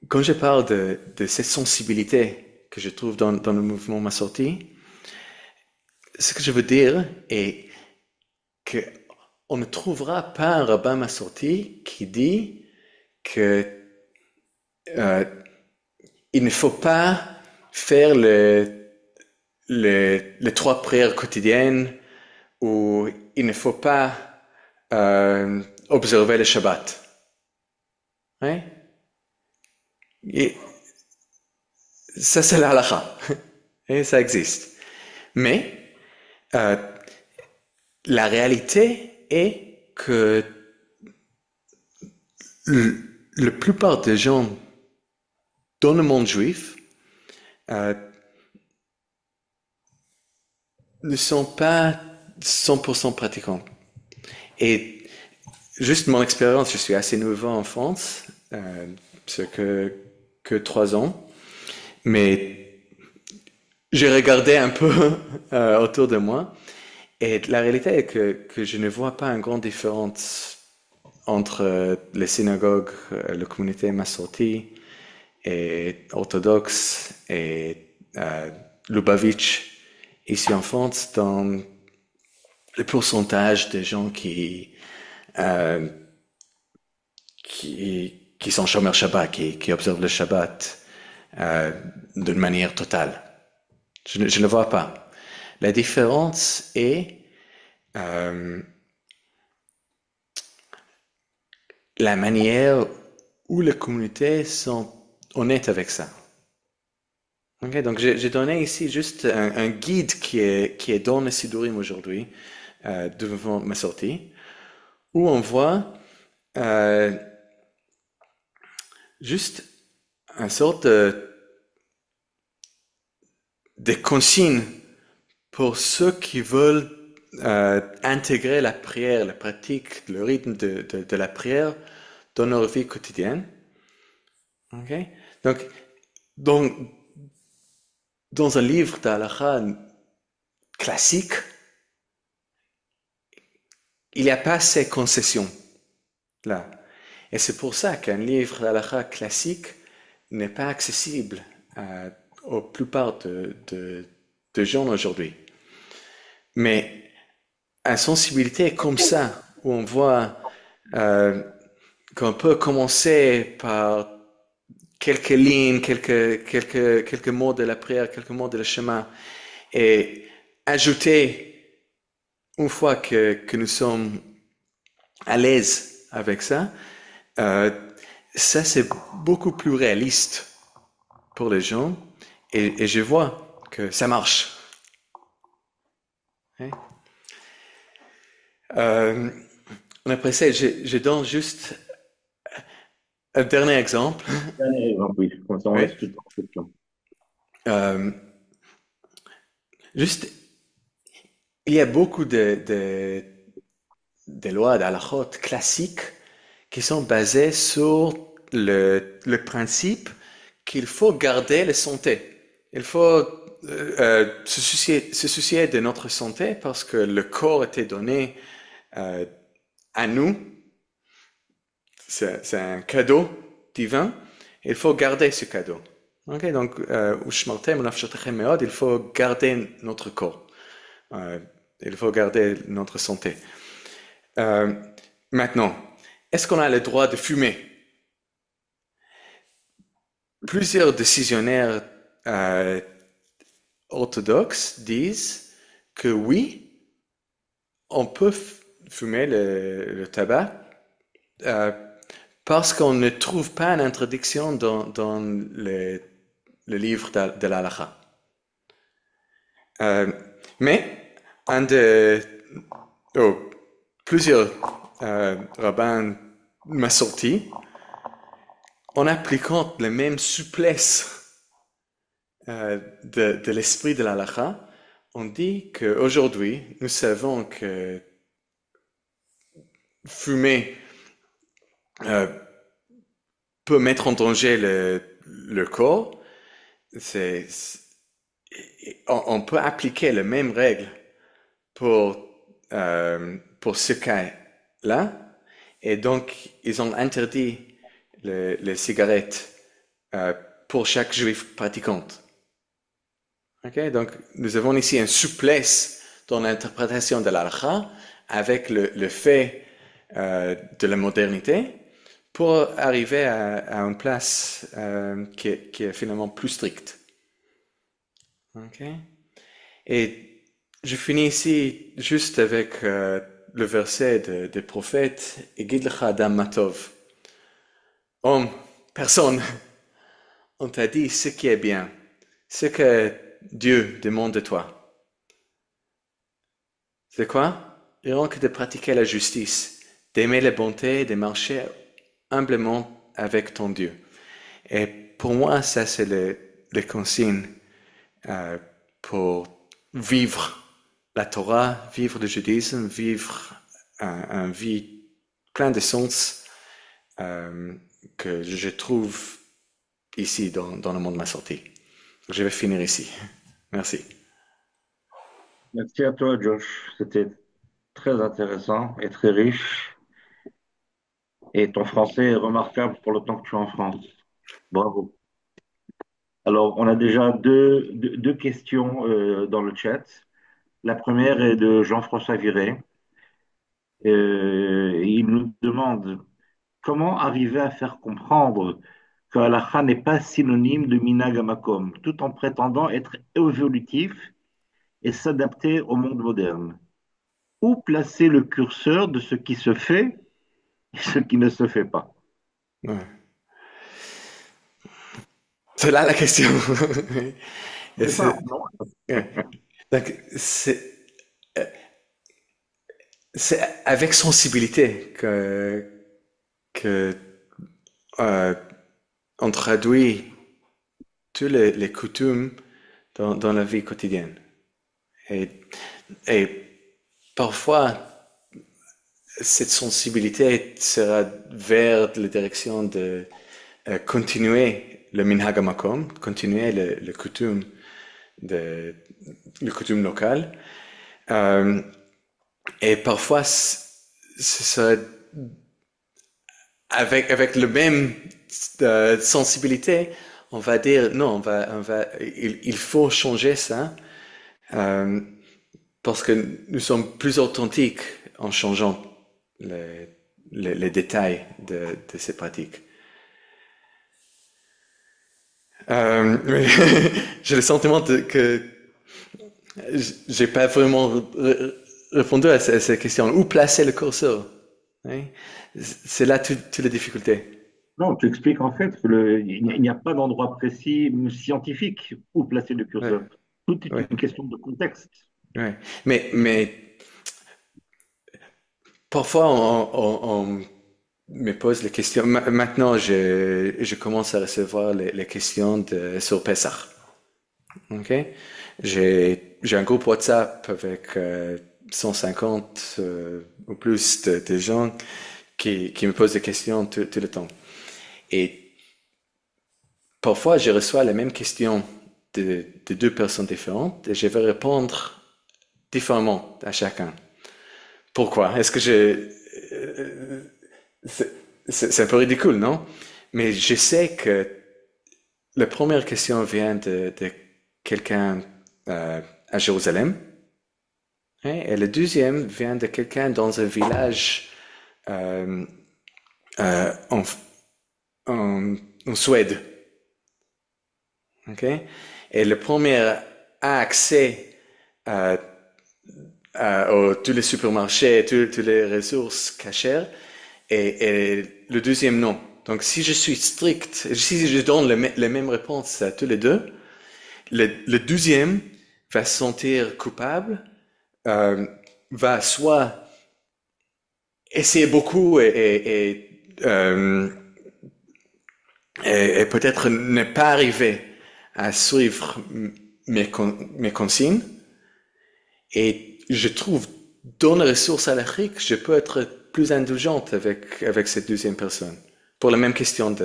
quand je parle de cette sensibilité que je trouve dans le mouvement Massorti, ce que je veux dire est que on ne trouvera pas un rabbin Massorti qui dit que euh, il ne faut pas faire les trois prières quotidiennes ou il ne faut pas observer le Shabbat. Ouais? Et ça, c'est la halakha. Et ça existe. Mais euh, la réalité est que la plupart des gens dans le monde juif euh, ne sont pas 100% pratiquants. Et juste mon expérience, je suis assez nouveau en France, c'est que 3 ans, mais j'ai regardé un peu autour de moi, et la réalité est que je ne vois pas une grande différence entre les synagogues, la communauté massorti et orthodoxe et Lubavitch ici en France dans le pourcentage de gens euh, qui sont chômeurs Shabbat, qui observent le Shabbat euh, d'une manière totale. Je ne le vois pas. La différence est euh, la manière où les communautés sont honnêtes avec ça. Ok, donc j'ai donné ici juste un guide qui est dans le Sidurim aujourd'hui, devant ma sortie, où on voit euh, juste une sorte de consignes pour ceux qui veulent intégrer la prière, la pratique, le rythme de la prière dans leur vie quotidienne. Okay? Donc, dans, dans un livre d'Halakha classique, il n'y a pas ces concessions-là. Et c'est pour ça qu'un livre d'Halakha classique n'est pas accessible aux plupart de gens aujourd'hui. Mais une sensibilité comme ça, où on voit euh, qu'on peut commencer par quelques lignes, quelques mots de la prière, quelques mots de le chemin, et ajouter, une fois que nous sommes à l'aise avec ça, euh, ça c'est beaucoup plus réaliste pour les gens, et je vois que ça marche. Hein? Euh, Après ça, je donne juste un dernier exemple. Dernier exemple, oui, comme ça on Oui. laisse tout le temps. Euh, juste, il y a beaucoup de lois d'halachot classiques qui sont basées sur le principe qu'il faut garder la santé. Il faut se soucier de notre santé parce que le corps était donné euh, à nous. C'est un cadeau divin. Il faut garder ce cadeau. Ok, donc, il faut garder notre corps. Euh, il faut garder notre santé. Euh, Maintenant, est-ce qu'on a le droit de fumer? Plusieurs décisionnaires euh, orthodoxes disent que oui, on peut fumer le tabac euh, parce qu'on ne trouve pas une interdiction dans le livre de l'Halakha. Euh, mais un de oh, plusieurs rabbins m'a sorti en appliquant la même souplesse de l'esprit de l'halakha. On dit qu'aujourd'hui, nous savons que fumer euh, peut mettre en danger le corps. C'est, on peut appliquer les mêmes règles pour ce cas-là. Et donc, ils ont interdit les cigarettes pour chaque juif pratiquante. Okay? Donc, nous avons ici une souplesse dans l'interprétation de l'halakha avec le fait de la modernité pour arriver à une place qui est finalement plus stricte. Okay? Et je finis ici juste avec le verset des prophètes, Egid lecha adam matov. Homme, personne, on t'a dit ce qui est bien, ce que Dieu demande de toi. C'est quoi? Rien que de pratiquer la justice, d'aimer la bonté, de marcher humblement avec ton Dieu. Et pour moi, ça c'est les consignes pour vivre la Torah, vivre le judaïsme, vivre un vie plein de sens que je trouve ici dans le monde Massorti. Je vais finir ici. Merci. Merci à toi, Josh. C'était très intéressant et très riche. Et ton français est remarquable pour le temps que tu es en France. Bravo. Alors, on a déjà deux questions dans le chat. La première est de Jean-François Viré. Il nous demande comment arriver à faire comprendre que halakha n'est pas synonyme de minhag hamakom, tout en prétendant être évolutif et s'adapter au monde moderne. Où placer le curseur de ce qui se fait et ce qui ne se fait pas? Ouais. C'est là la question. Et C'est ça, non? donc, euh, c'est avec sensibilité que euh, on traduit tous les coutumes dans la vie quotidienne. Et, et parfois, cette sensibilité sera vers la direction de continuer le minhag hamakom, continuer le coutume local. Et parfois, ce sera avec le même sensibilité, on va dire non, il faut changer ça euh, parce que nous sommes plus authentiques en changeant les détails de ces pratiques. Mais j'ai le sentiment que j'ai pas vraiment répondu à ces questions. Où placer le curseur? Hein? C'est là toute la difficulté. Non, tu expliques en fait qu'il n'y a pas d'endroit précis scientifique où placer le Ouais, curseur. Tout est ouais, une question de contexte. ouais. Mais parfois on me pose les questions. Maintenant, je commence à recevoir les questions sur Pessah. Ok? J'ai un groupe WhatsApp avec 150 ou plus de gens qui me posent des questions tout le temps. Et parfois, je reçois les mêmes questions de deux personnes différentes et je vais répondre différemment à chacun. Pourquoi? Est-ce que c'est c'est un peu ridicule, non? Mais je sais que la première question vient de quelqu'un à Jérusalem, hein, et la deuxième vient de quelqu'un dans un village euh, euh, en, en Suède. Ok? Et le premier a accès à, tous les supermarchés, toutes les ressources cachères, et le deuxième non. Donc si je suis strict, si je donne les mêmes réponses à tous les deux, le deuxième va se sentir coupable, euh, va soit essayer beaucoup et peut-être ne pas arriver à suivre mes consignes. Et je trouve, dans les ressources à l'Afrique, je peux être plus indulgente avec cette deuxième personne. Pour la même question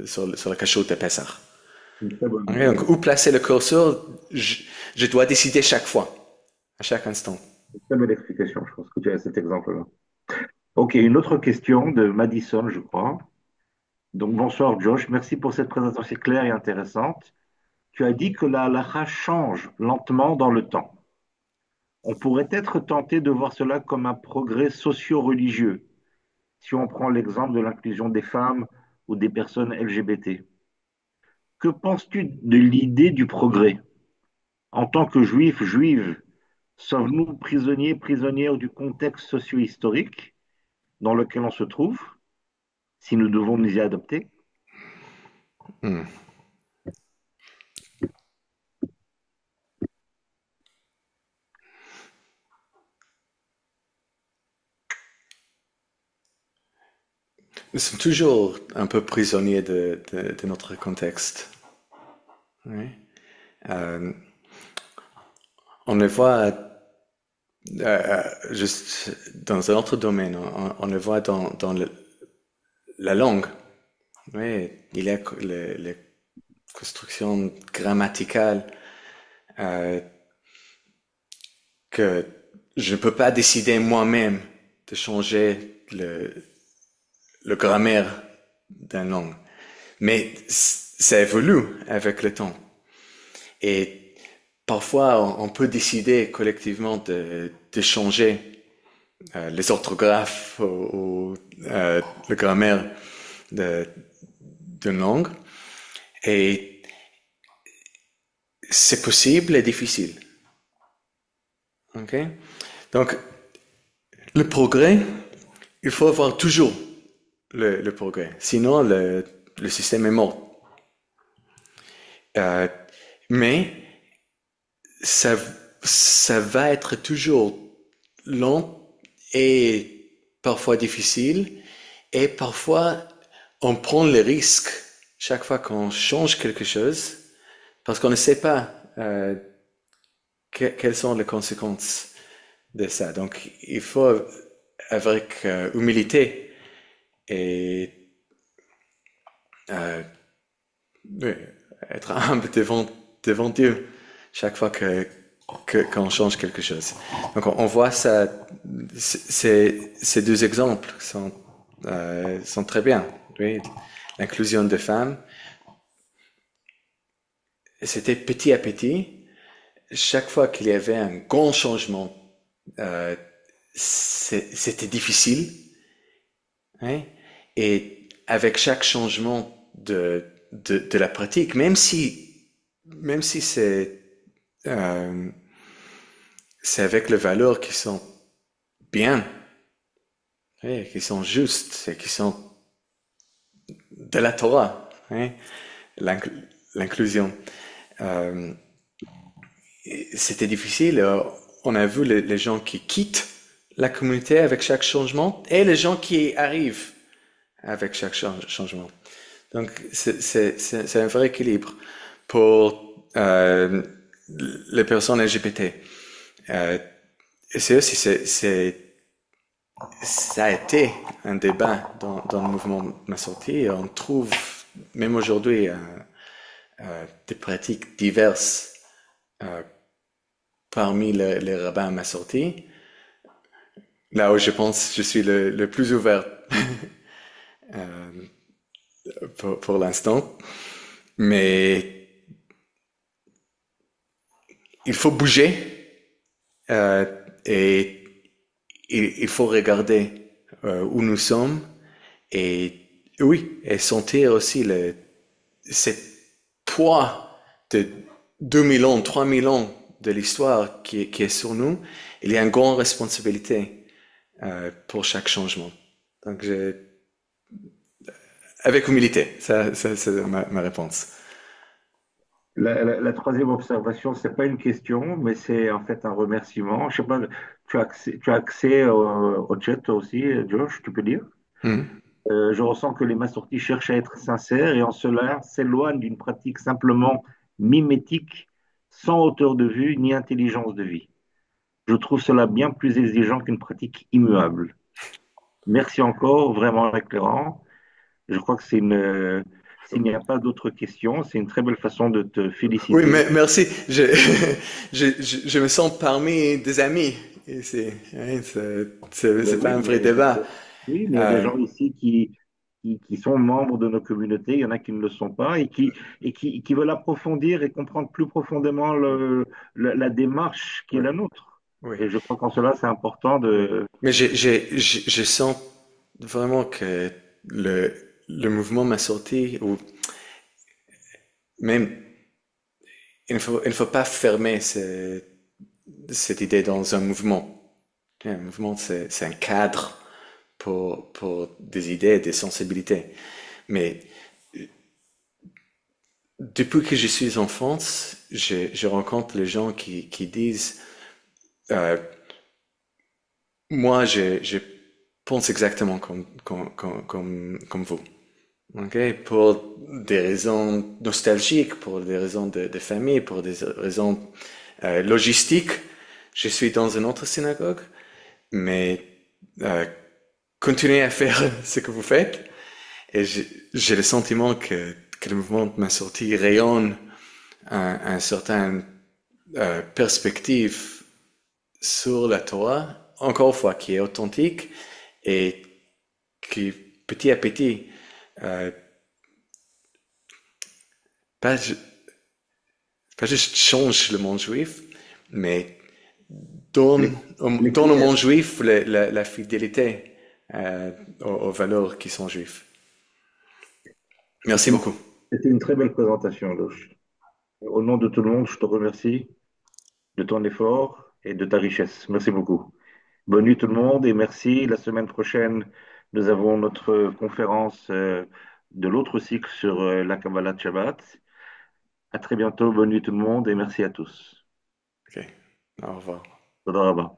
sur la cachoute de Pessah. Une très bonne, Okay, donc, où placer le curseur, je dois décider chaque fois, à chaque instant. très belle explication, je pense que tu as cet exemple-là. Ok, une autre question de Madison, je crois. Donc, bonsoir Josh, merci pour cette présentation claire et intéressante. Tu as dit que la halakha change lentement dans le temps. On pourrait être tenté de voir cela comme un progrès socio-religieux, si on prend l'exemple de l'inclusion des femmes ou des personnes LGBT. Que penses-tu de l'idée du progrès? En tant que juifs, juives, sommes-nous prisonniers, prisonnières du contexte socio-historique dans lequel on se trouve, si nous devons nous y adapter? Hmm. Nous sommes toujours un peu prisonniers de notre contexte. Oui. Euh, on le voit juste dans un autre domaine, on le voit dans la langue. Oui, il y a les constructions grammaticales euh, que je ne peux pas décider moi-même de changer le grammaire d'une langue. Mais ça évolue avec le temps. Et parfois, on peut décider collectivement de changer les orthographes ou le grammaire d'une langue. Et c'est possible et difficile. Okay? Donc, le progrès, il faut avoir toujours le progrès. Sinon, le système est mort. Euh, mais ça, ça va être toujours lent et parfois difficile. Et parfois, on prend le risque chaque fois qu'on change quelque chose parce qu'on ne sait pas quelles sont les conséquences de ça. Donc, il faut, avec humilité et euh, oui, être humble devant Dieu chaque fois qu'on change quelque chose. Donc, on voit ça, ces deux exemples sont très bien. Oui, l'inclusion des femmes, c'était petit à petit. Chaque fois qu'il y avait un grand changement, euh, c'était difficile. Hein? Et avec chaque changement de la pratique, même si euh, c'est avec les valeurs qui sont bien, hein, qui sont justes et qui sont de la Torah, hein, l'inclusion. Euh, C'était difficile. On a vu les gens qui quittent la communauté avec chaque changement et les gens qui arrivent avec chaque changement. Donc, c'est un vrai équilibre. Pour euh, les personnes LGBT. Euh, et c'est aussi, ça a été un débat dans le mouvement Massorti. On trouve même aujourd'hui des pratiques diverses euh, parmi les rabbins Massorti. Là où je pense que je suis le plus ouvert pour l'instant. Mais il faut bouger euh, et il faut regarder où nous sommes et oui, et sentir aussi cette poids de 2000 ans, 3000 ans de l'histoire qui est sur nous. Il y a une grande responsabilité pour chaque changement. Donc, avec humilité, ça c'est ma réponse. La troisième observation, c'est pas une question, mais c'est en fait un remerciement. Je sais pas, tu as accès au chat toi aussi, Josh, tu peux dire? Mhm. Je ressens que les massortis cherchent à être sincères et en cela s'éloignent d'une pratique simplement mimétique, sans hauteur de vue ni intelligence de vie. Je trouve cela bien plus exigeant qu'une pratique immuable. Merci encore, vraiment éclairant. Je crois que s'il n'y a pas d'autres questions, c'est une très belle façon de te Oui, féliciter. merci. Je me sens parmi des amis. Et hein, Ben c'est pas oui, un vrai débat. oui, mais il y a des Euh, gens ici qui sont membres de nos communautés, il y en a qui ne le sont pas et qui veulent approfondir et comprendre plus profondément la démarche qui est oui, la nôtre. oui. Et je crois qu'en cela, c'est important de... Mais je sens vraiment que le, le mouvement m'a sorti, ou même, il ne faut pas fermer cette idée dans un mouvement. Un mouvement, c'est un cadre pour des idées, des sensibilités. Mais depuis que je suis en France, je rencontre les gens qui disent, euh, moi, je pense exactement comme vous. Ok. Pour des raisons nostalgiques, pour des raisons de famille, pour des raisons logistiques, je suis dans une autre synagogue, mais euh, continuez à faire ce que vous faites. Et j'ai le sentiment que le mouvement de ma sortie rayonne un certain perspective sur la Torah, encore une fois, qui est authentique et qui, petit à petit, euh, pas, pas juste change le monde juif, mais donne, donne au monde L'éclaire. juif la fidélité aux valeurs qui sont juives. Merci beaucoup. C'était une très belle présentation, Loche. Au nom de tout le monde, je te remercie de ton effort et de ta richesse. Merci beaucoup. Bonne nuit tout le monde et merci. La semaine prochaine, nous avons notre conférence de l'autre cycle sur la Kabbalah de Shabbat. À très bientôt. Bonne nuit tout le monde et merci à tous. Ok. Au revoir. Toda rabba.